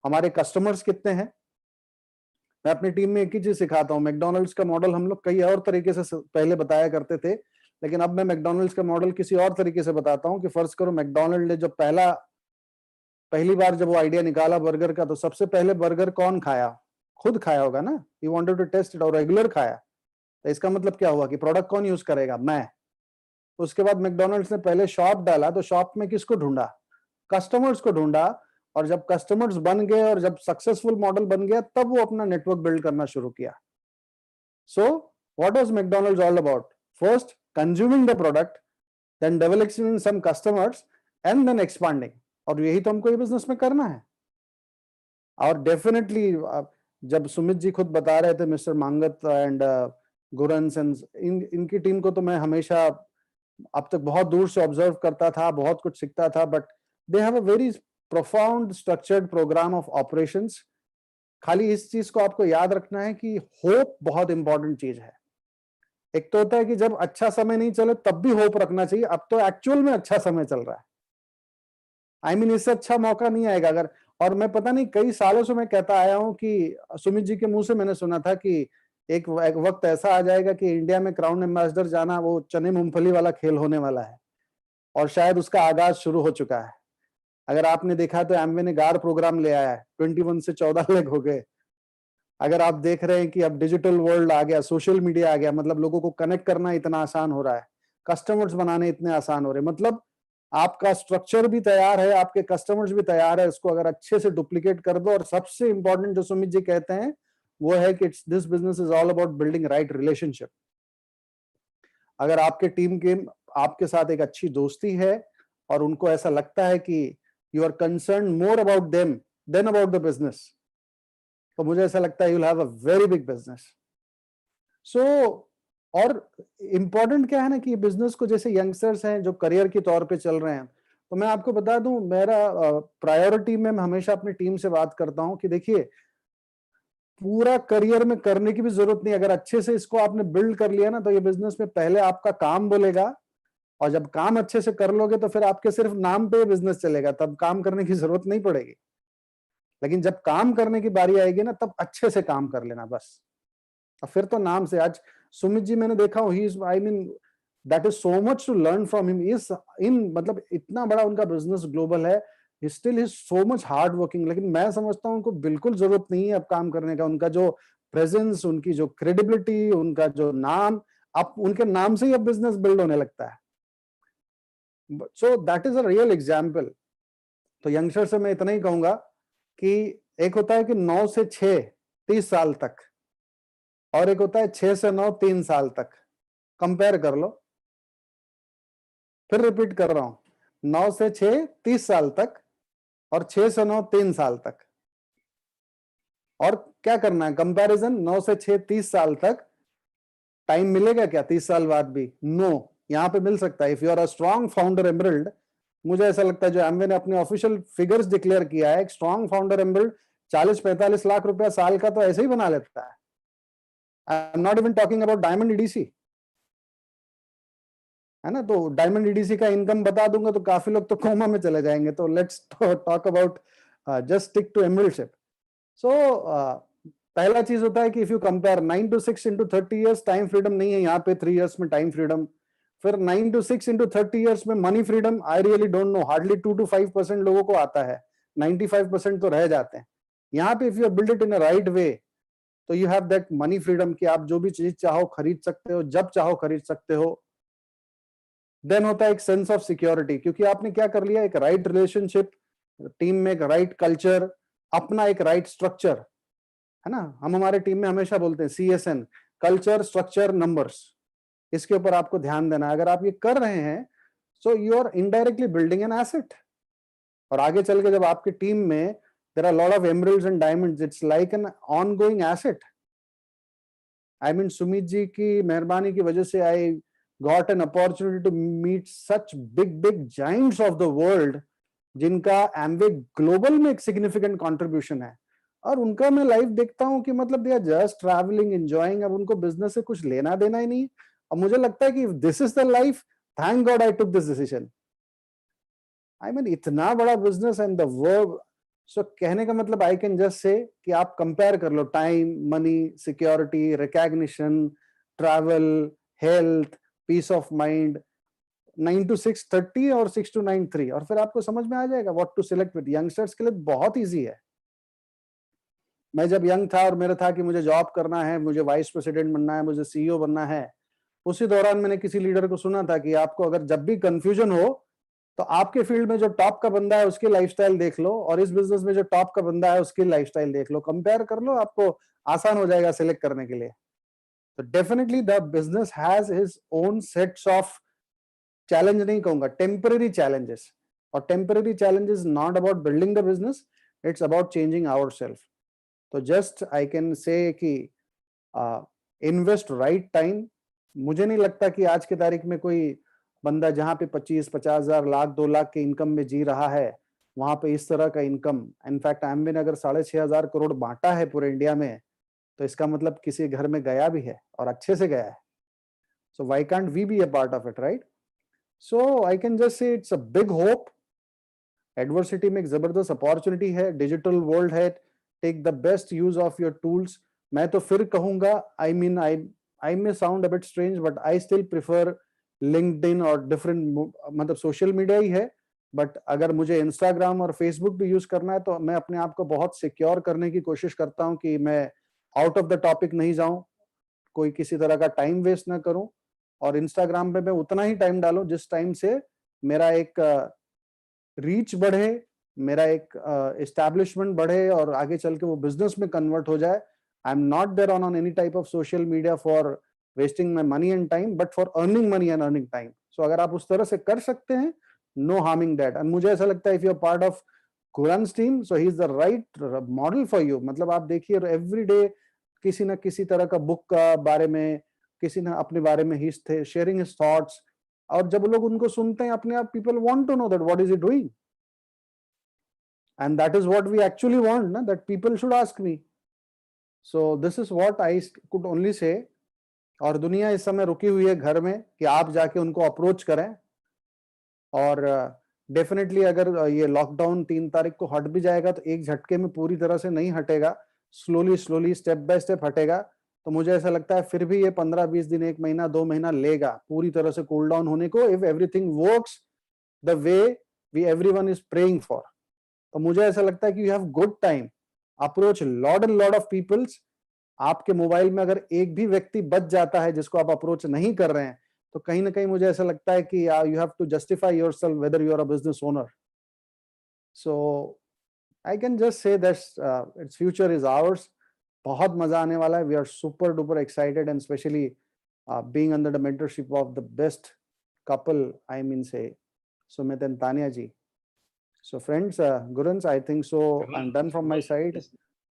हमारे कस्टमर्स कितने हैं। मैं अपनी टीम में एक ही चीज सिखाता हूँ, मैकडॉनल्ड्स का मॉडल हम लोग कई और तरीके से पहले बताया करते थे, लेकिन अब मैं मैकडॉनल्ड्स का मॉडल किसी और तरीके से बताता हूँ कि फर्ज करो मैकडॉनल्ड ने जो पहली बार जब वो आइडिया निकाला बर्गर का, तो सबसे पहले बर्गर कौन खाया? खुद खाया होगा ना, he wanted to taste it, और रेगुलर खाया। तो इसका मतलब क्या हुआ कि प्रोडक्ट कौन यूज करेगा? मैं। उसके बाद मैकडॉनल्ड्स ने पहले शॉप डाला, तो शॉप में किसको ढूंढा? कस्टमर्स को ढूंढा, और जब कस्टमर्स बन गए और जब सक्सेसफुल मॉडल बन गया, तब वो अपना नेटवर्क बिल्ड करना शुरू किया। So what was McDonald's all about? First consuming the product, then developing some customers and then expanding. और यही तो हमको ये बिजनेस में करना है। और डेफिनेटली जब सुमित जी खुद बता रहे थे, मिस्टर मांगत एंड गुरंस एंड इनकी टीम को तो मैं हमेशा अब तक बहुत दूर से ऑब्जर्व करता था, बहुत कुछ सीखता था, but they have a very profound structured programme of operations. खाली इस चीज को आपको याद रखना है कि होप बहुत इंपॉर्टेंट चीज है। एक तो होता है कि जब अच्छा समय नहीं चले तब भी होप रखना चाहिए, अब तो एक्चुअल में अच्छा समय चल रहा है। आई मीन इससे अच्छा मौका नहीं आएगा अगर, और मैं पता नहीं कई सालों से मैं कहता आया हूं कि सुमित जी के मुंह से मैंने सुना था कि एक वक्त ऐसा आ जाएगा कि इंडिया में क्राउन एम्बेसडर जाना वो चने मूंगफली वाला खेल होने वाला है, और शायद उसका आगाज शुरू हो चुका है। अगर आपने देखा तो एमवे ने गार प्रोग्राम ले आया है, 21 से 14 लेग हो गए। अगर आप देख रहे हैं कि अब डिजिटल वर्ल्ड आ गया, सोशल मीडिया आ गया, मतलब लोगों को कनेक्ट करना इतना आसान हो रहा है, कस्टमर्स बनाने इतने आसान हो रहे हैं, मतलब आपका स्ट्रक्चर भी तैयार है, आपके कस्टमर्स भी तैयार है, इसको अगर अच्छे से डुप्लीकेट कर दो। और सबसे इंपॉर्टेंट जो सुमित जी कहते हैं वो है कि this business is all about building right relationship. अगर आपके टीम के आपके साथ एक अच्छी दोस्ती है और उनको ऐसा लगता है कि you are concern more about them than about the business, तो मुझे ऐसा लगता है you will have a very big business. So और इम्पोर्टेंट क्या है ना कि बिजनेस को, जैसे यंगस्टर्स हैं जो करियर के तौर पे चल रहे हैं, तो मैं आपको बता दूं मेरा प्रायोरिटी में मैं हमेशा अपनी टीम से बात करता हूं कि देखिए पूरा करियर में करने की भी जरूरत नहीं, अगर अच्छे से इसको आपने बिल्ड कर लिया ना तो ये बिजनेस में पहले आपका काम बोलेगा, और जब काम अच्छे से कर लोगे तो फिर आपके सिर्फ नाम पे बिजनेस चलेगा, तब काम करने की जरूरत नहीं पड़ेगी। लेकिन जब काम करने की बारी आएगी ना तब अच्छे से काम कर लेना बस, और फिर तो नाम से। आज सुमित जी मैंने देखा हूँ, he is, I mean that is so much to learn from him. Is in मतलब इतना बड़ा उनका बिजनेस ग्लोबल है, still is so much hard working. लेकिन मैं समझता हूँ उनको बिल्कुल जरूरत नहीं है अब काम करने का। उनका जो प्रेजेंस, उनकी जो क्रेडिबिलिटी, उनका जो नाम, अब उनके नाम से ही अब बिजनेस बिल्ड होने लगता है। So that is a real example. तो यंगस्टर से मैं इतना ही कहूंगा कि एक होता है कि 9 से 6 30 साल तक, और एक होता है 6 से 9 3 साल तक। कंपेयर कर लो, फिर रिपीट कर रहा हूं, 9 से 6 30 साल तक और 6 से 9 3 साल तक। और क्या करना है कंपैरिजन? 9 से 6 30 साल तक टाइम मिलेगा क्या 30 साल बाद भी? नो, यहाँ पे मिल सकता है। If you are a strong founder emerald, मुझे ऐसा लगता है जो एमवे ने अपने ऑफिशियल फिगर्स डिक्लेयर किया है, एक स्ट्रॉन्ग फाउंडर एमरल्ड 40-45 लाख रुपया साल का तो ऐसे ही बना लेता है। आई am not even talking about diamond EDC, है ना? तो डायमंड ईडीसी का इनकम बता दूंगा तो काफी लोग तो कोमा में चले जाएंगे। तो let's talk about just stick to emeraldship. So पहला चीज होता है कि if you compare 9 to 6 into 30 years, time freedom नहीं है यहाँ पे। 3 years में टाइम फ्रीडम, फिर 9 to 6 into 30 years में money freedom. I really don't know, hardly 2 to 5% लोगों को आता है, 95% तो रह जाते हैं। यहाँ पे if you build it in a right way, तो you have that money freedom कि आप जो भी चीज चाहो खरीद सकते हो, जब चाहो खरीद सकते हो। देन होता है एक सेंस ऑफ सिक्योरिटी, क्योंकि आपने क्या कर लिया, एक राइट रिलेशनशिप, टीम में एक राइट कल्चर, अपना एक राइट स्ट्रक्चर, है ना? हम हमारे टीम में हमेशा बोलते हैं CSN, कल्चर, स्ट्रक्चर, नंबर्स। इसके ऊपर आपको ध्यान देना है। अगर आप ये कर रहे हैं, so you are indirectly building an asset. और आगे चल के जब आपकी टीम में there are lot of emeralds and diamonds, it's like an ongoing asset. I mean Sumit ji की मेहरबानी की वजह से I got an opportunity to meet such big giants of the world, जिनका एमवे ग्लोबल में एक सिग्निफिकेंट कंट्रीब्यूशन है। और उनका मैं लाइफ देखता हूं कि मतलब they are just travelling, enjoying. अब उनको बिजनेस से कुछ लेना देना ही नहीं। और मुझे लगता है कि this is the life, thank God I took this decision. I mean इतना बड़ा बिजनेस एंड द वर्क। सो कहने का मतलब आई कैन जस्ट से कि आप कंपेयर कर लो time, money, security, recognition, travel, health, peace of mind, 9 to 6 30 और 6 to 9 3, और फिर आपको समझ में आ जाएगा what to select with. Youngsters के लिए बहुत इजी है। मैं जब यंग था और मेरा था कि मुझे जॉब करना है, मुझे वाइस प्रेसिडेंट बनना है, मुझे CEO बनना है, उसी दौरान मैंने किसी लीडर को सुना था कि आपको अगर जब भी कंफ्यूजन हो तो आपके फील्ड में जो टॉप का बंदा है उसकी लाइफस्टाइल देख लो, और इस बिजनेस में जो टॉप का बंदा है उसकी लाइफस्टाइल देख लो, कंपेयर कर लो, आपको आसान हो जाएगा सिलेक्ट करने के लिए। तो definitely the business has his own sets of challenge, नहीं कहूंगा, टेम्पररी चैलेंजेस। और temporary challenges not about building the business, it's about changing ourself. तो जस्ट आई कैन से कि इन्वेस्ट राइट टाइम। मुझे नहीं लगता कि आज की तारीख में कोई बंदा जहां पे 25-50 हजार, लाख, 2 लाख के इनकम में जी रहा है, वहां पे इस तरह का इनकम। इनफैक्ट एमवे ने अगर 6,500 करोड़ बांटा है पूरे इंडिया में, तो इसका मतलब किसी घर में गया भी है और अच्छे से गया है। So why can't we be a part of it, right? So I can just say it's a big hope. Adversity में एक जबरदस्त अपॉर्चुनिटी है, डिजिटल वर्ल्ड है, take the best use of your tools. मैं तो फिर कहूंगा, I mean I may sound a bit strange, but I still prefer LinkedIn और डिफरेंट, मतलब सोशल मीडिया ही है। बट अगर मुझे इंस्टाग्राम और फेसबुक भी यूज करना है, तो मैं अपने आप को बहुत सिक्योर करने की कोशिश करता हूं कि मैं आउट ऑफ द टॉपिक नहीं जाऊं, कोई किसी तरह का टाइम वेस्ट ना करूं। और इंस्टाग्राम पे मैं उतना ही टाइम डालूं जिस टाइम से मेरा एक रीच बढ़े, मेरा एक एस्टैब्लिशमेंट बढ़े, और आगे चल के वो बिजनेस में कन्वर्ट हो जाए। I am not there on any type of social media for wasting my money and time, but for earning money and earning time. So अगर आप उस तरह से कर सकते हैं, नो हार्मिंग दैट। एंड मुझे ऐसा लगता है if you are part of Guransh team, so he is the right model for you. मतलब आप देखिए एवरी डे किसी न किसी तरह का बुक का बारे में, किसी ने अपने बारे में ही शेयरिंग हिज थॉट्स, और जब लोग उनको सुनते हैं अपने आप, people want to know that what is he doing, and that is what we actually want ना, that people should ask me. So this is what I could only say. और दुनिया इस समय रुकी हुई है घर में कि आप जाके उनको अप्रोच करें। और डेफिनेटली अगर ये लॉकडाउन 3 तारीख को हट भी जाएगा, तो एक झटके में पूरी तरह से नहीं हटेगा, स्लोली स्टेप बाय स्टेप हटेगा। तो मुझे ऐसा लगता है फिर भी ये 15-20 दिन, 1 महीना, 2 महीना लेगा पूरी तरह से कूल डाउन होने को, if everything works the way we everyone is praying for. तो मुझे ऐसा लगता है कि you have good time, approach lot of peoples. आपके मोबाइल में अगर एक भी व्यक्ति बच जाता है जिसको आप अप्रोच नहीं कर रहे हैं, तो कहीं ना कहीं मुझे ऐसा लगता है कि you have to justify yourself whether you are a business owner. So I can just say that it's future is ours. बहुत मजा आने वाला है। We are super duper excited, and specially being under the mentorship of the best couple, I mean say Sumit and Tanya ji. So friends, Gurans, I think so I'm done from my side.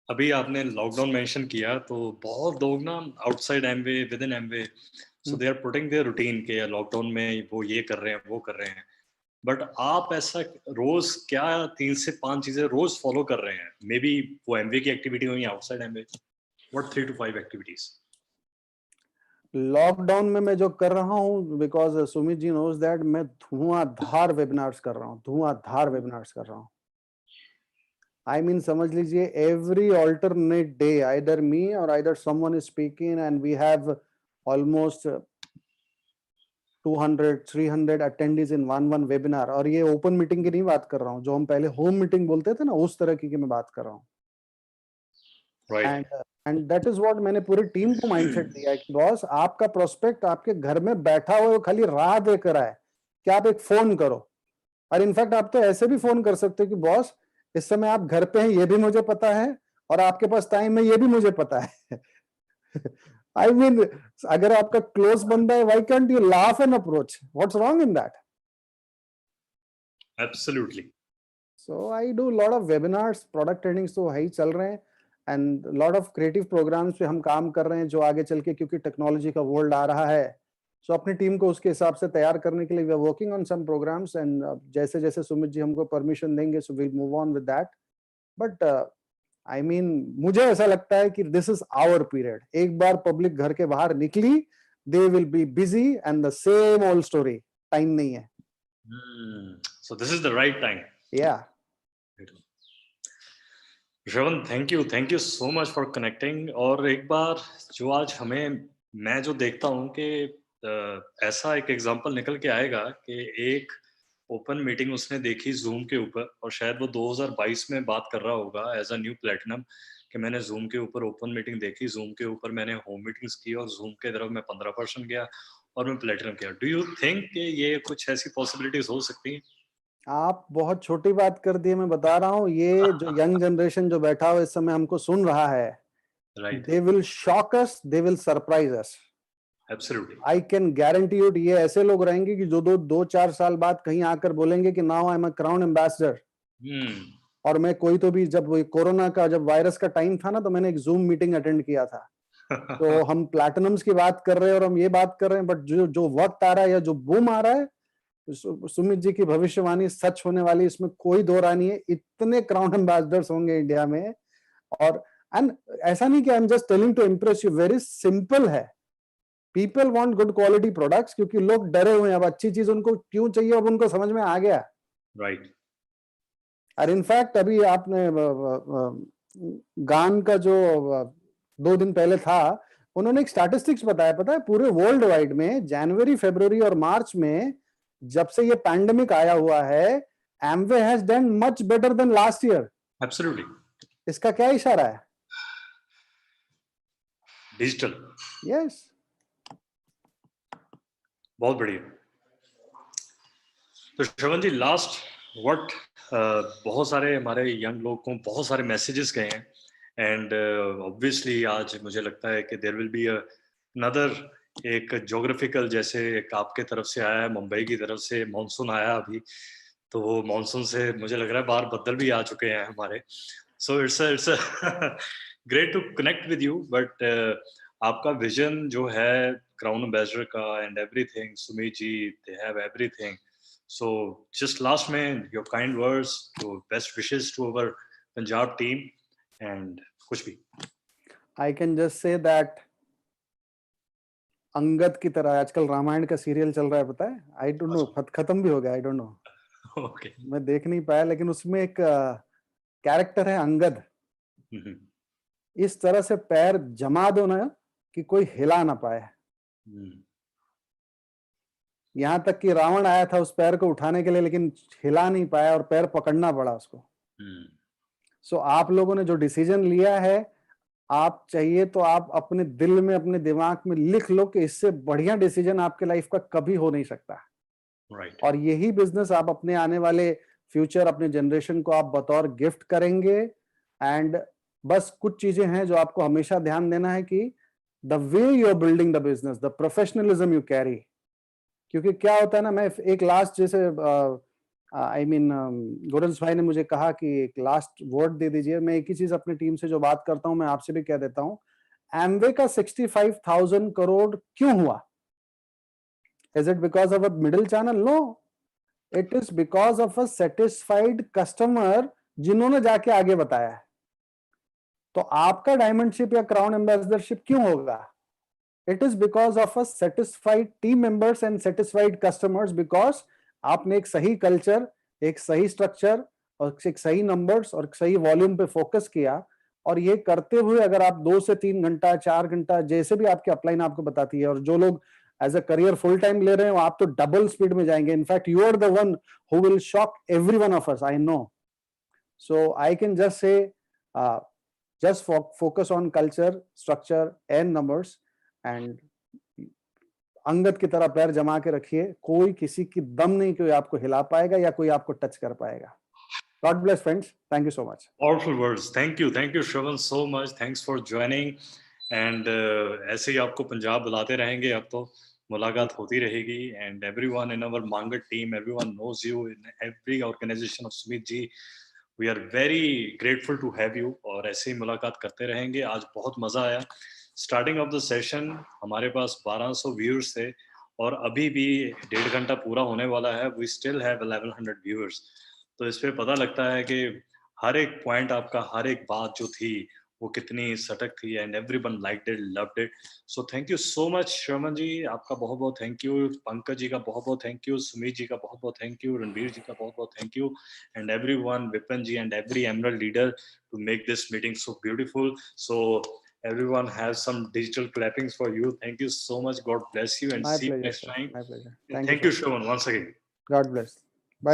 अभी आपने लॉकडाउन मेंशन किया, तो बहुत लोग ना outside Amway, within Amway, so they are putting their routine के लॉकडाउन में वो ये कर रहे हैं, वो कर रहे हैं, बट आप ऐसा रोज क्या 3 से 5 चीजें रोज फॉलो कर रहे हैं? मे बी वो एमवे की एक्टिविटी हुई, outside Amway, what 3 to 5 activities? Lockdown में मैं जो कर रहा हूँ, because Sumit ji knows that, मैं धुआंधार वेबिनार्स कर रहा हूँ, धुआंधार वेबिनार्स कर रहा हूँ। आई मीन समझ लीजिए every alternate day either me or either someone is speaking, and we have almost 200-300 attendees in one webinar. और ये ओपन मीटिंग की नहीं बात कर रहा हूँ, जो हम पहले होम मीटिंग बोलते थे ना, उस तरह की मैं बात कर रहा हूँ। एंड दैट इज व्हाट मैंने पूरी टीम को माइंडसेट दिया है कि बॉस, आपका प्रोस्पेक्ट आपके घर में बैठा हुआ है, खाली राह देकर आए कि आप एक फोन करो। और इनफैक्ट आप तो ऐसे भी फोन कर सकते हो कि बॉस, इस समय आप घर पे हैं, ये भी मुझे पता है, और आपके पास टाइम है, ये भी मुझे पता है। I mean, अगर आपका क्लोज बंदा है, why can't you laugh and approach? What's wrong in that? Absolutely. So I do a lot of webinars, product trainings तो है ही चल रहे हैं, and lot of creative programs पे हम काम कर रहे हैं, जो आगे चल के, क्योंकि टेक्नोलॉजी का वर्ल्ड आ रहा है, so अपनी टीम को उसके हिसाब से तैयार करने के लिए we are working on some programs, and जैसे जैसे सुमित जी हमको परमिशन देंगे, so we'll move on with that. But I mean, मुझे ऐसा लगता है कि this is our period. एक बार पब्लिक घर के बाहर निकली, they will be busy and the same old story. Time नहीं है. So this is the right time. Yeah. Shravan, thank you so much for connecting. और एक बार जो आज मैं जो देखता हूँ कि ऐसा एक एग्जांपल निकल के आएगा कि एक ओपन मीटिंग उसने देखी जूम के ऊपर, और शायद वो 2022 में बात कर रहा होगा एज अ न्यू प्लेटिनम, कि मैंने जूम के ऊपर ओपन मीटिंग देखी, जूम के ऊपर मैंने होम मीटिंग्स की, और जूम के तरफ मैं 15% गया और मैं प्लेटिनम किया। डू यू थिंक कि ये कुछ ऐसी पॉसिबिलिटीज हो सकती हैं? आप बहुत छोटी बात कर दी है, मैं बता रहा हूँ, ये जो यंग जनरेशन जो बैठा हुआ इस समय हमको सुन रहा है, they will shock us, they will surprise us. Absolutely. I can guarantee you, ये ऐसे लोग रहेंगे कि जो 2-4 साल बाद कहीं आकर बोलेंगे कि now I'm a crown ambassador. और मैं कोई तो भी, जब कोरोना का, जब वायरस का टाइम था ना, तो मैंने एक जूम मीटिंग अटेंड किया था। तो हम प्लैटिनम्स की बात कर रहे हैं और हम ये बात कर रहे हैं, बट जो वक्त आ रहा है या जो बूम आ रहा है, सुमित जी की भविष्यवाणी सच होने वाली, इसमें कोई दो राय नहीं है। इतने क्राउन एम्बेसडर्स होंगे इंडिया में, और एंड ऐसा नहीं कि I am just telling to impress you, very simple है। People want good quality products, क्योंकि लोग डरे हुए हैं। अब अच्छी चीज उनको क्यों चाहिए, अब उनको समझ में आ गया। राइट। और इनफैक्ट अभी आपने गान का जो 2 दिन पहले था, उन्होंने एक स्टैटिस्टिक्स बताया, पता है, पूरे वर्ल्ड वाइड में जनवरी, फरवरी और मार्च में, जब से ये पैंडेमिक आया हुआ है, Amway has done much better than last year. Absolutely. इसका क्या इशारा है? डिजिटल। यस। बहुत बढ़िया। तो श्रवण जी, लास्ट व्हाट, बहुत सारे हमारे यंग लोग को बहुत सारे मैसेजेस गए हैं, एंड ऑब्वियसली आज मुझे लगता है कि देयर विल बी अनदर एक ज्योग्राफिकल, जैसे एक आपके तरफ से आया है, मुंबई की तरफ से मॉनसून आया अभी, तो वो मॉनसून से मुझे लग रहा है बाहर बदल भी आ चुके हैं हमारे। So it's great to connect with you, but आपका विजन जो है क्राउन एम्बेसडर का and everything, Sumit ji, they have everything. So just last में your kind words, your best wishes to our Punjab team, and कुछ भी। I can just say that Angad की तरह, आजकल रामायण का सीरियल चल रहा है, पता है? आई डोंट नो, खत्म भी हो गया, आई डोंट नो। ओके। मैं देख नहीं पाया, लेकिन उसमें एक कैरेक्टर है अंगद। इस तरह से पैर जमा दो ना कि कोई हिला ना पाए। यहां तक कि रावण आया था उस पैर को उठाने के लिए, लेकिन हिला नहीं पाया और पैर पकड़ना पड़ा उसको। सो आप लोगों ने जो डिसीजन लिया है, आप चाहिए तो आप अपने दिल में, अपने दिमाग में लिख लो कि इससे बढ़िया डिसीजन आपके लाइफ का कभी हो नहीं सकता। राइट। और यही बिजनेस आप अपने आने वाले फ्यूचर, अपने जनरेशन को आप बतौर गिफ्ट करेंगे। एंड बस कुछ चीजें हैं जो आपको हमेशा ध्यान देना है कि the way you are building the business, the professionalism you carry. क्योंकि क्या होता है ना, मैं एक लास्ट, जैसे आई मीन गुरंस भाई ने मुझे कहा कि एक लास्ट वर्ड दे दीजिए। मैं एक ही चीज अपनी टीम से जो बात करता हूं मैं आपसे भी कह देता हूं, एमवे का 65,000 करोड़ क्यों हुआ? Is it because of a middle channel? No, it is because of a satisfied customer जिन्होंने जाके आगे बताया है। तो आपका डायमंडशिप या क्राउन एम्बेसडरशिप क्यों होगा? It is because of a satisfied team members and satisfied customers, because आपने एक सही कल्चर, एक सही स्ट्रक्चर और एक सही नंबर्स और सही वॉल्यूम पे फोकस किया। और ये करते हुए अगर आप 2 से 3 घंटा 4 घंटा जैसे भी आपकी अपलाइन आपको बताती है, और जो लोग as a career full time ले रहे हैं आप तो डबल स्पीड में जाएंगे। In fact you are the one who will shock every one of us, I know. So I can just say just focus on culture, structure and numbers, and Angad की तरह पैर जमा के रखिए। कोई किसी की दम नहीं कोई आपको हिला पाएगा या कोई आपको टच कर पाएगा। God bless friends. Thank you so much. Powerful words. Thank you, Shravan, so much. Thanks for joining. And ऐसे ही आपको पंजाब बुलाते रहेंगे, अब तो मुलाकात होती रहेगी। And everyone in our Mangat team, everyone knows you in every organization of Sumit ji. We are very grateful to have you. और ऐसे ही मुलाकात करते रहेंगे। आज बहुत मजा आया। स्टार्टिंग ऑफ द सेशन हमारे पास 1200 व्यूअर्स थे और अभी भी 1.5 घंटा पूरा होने वाला है। We still have 1100 viewers. तो इस पे पता लगता है कि हर एक पॉइंट आपका, हर एक बात जो थी वो कितनी सटक थी। And everyone liked it, loved it. So thank you so much Shravan ji, आपका बहुत बहुत थैंक यू। पंकज जी का बहुत बहुत थैंक यू। सुमित जी का बहुत बहुत थैंक यू। रणबीर जी का बहुत बहुत thank you. And everyone, Vipin ji and every emerald leader to make this meeting so beautiful. So everyone has some digital clappings for you. Thank you so much. God bless you and My see you pleasure, next sir. time. My pleasure. Thank you, Shravan, once again. God bless.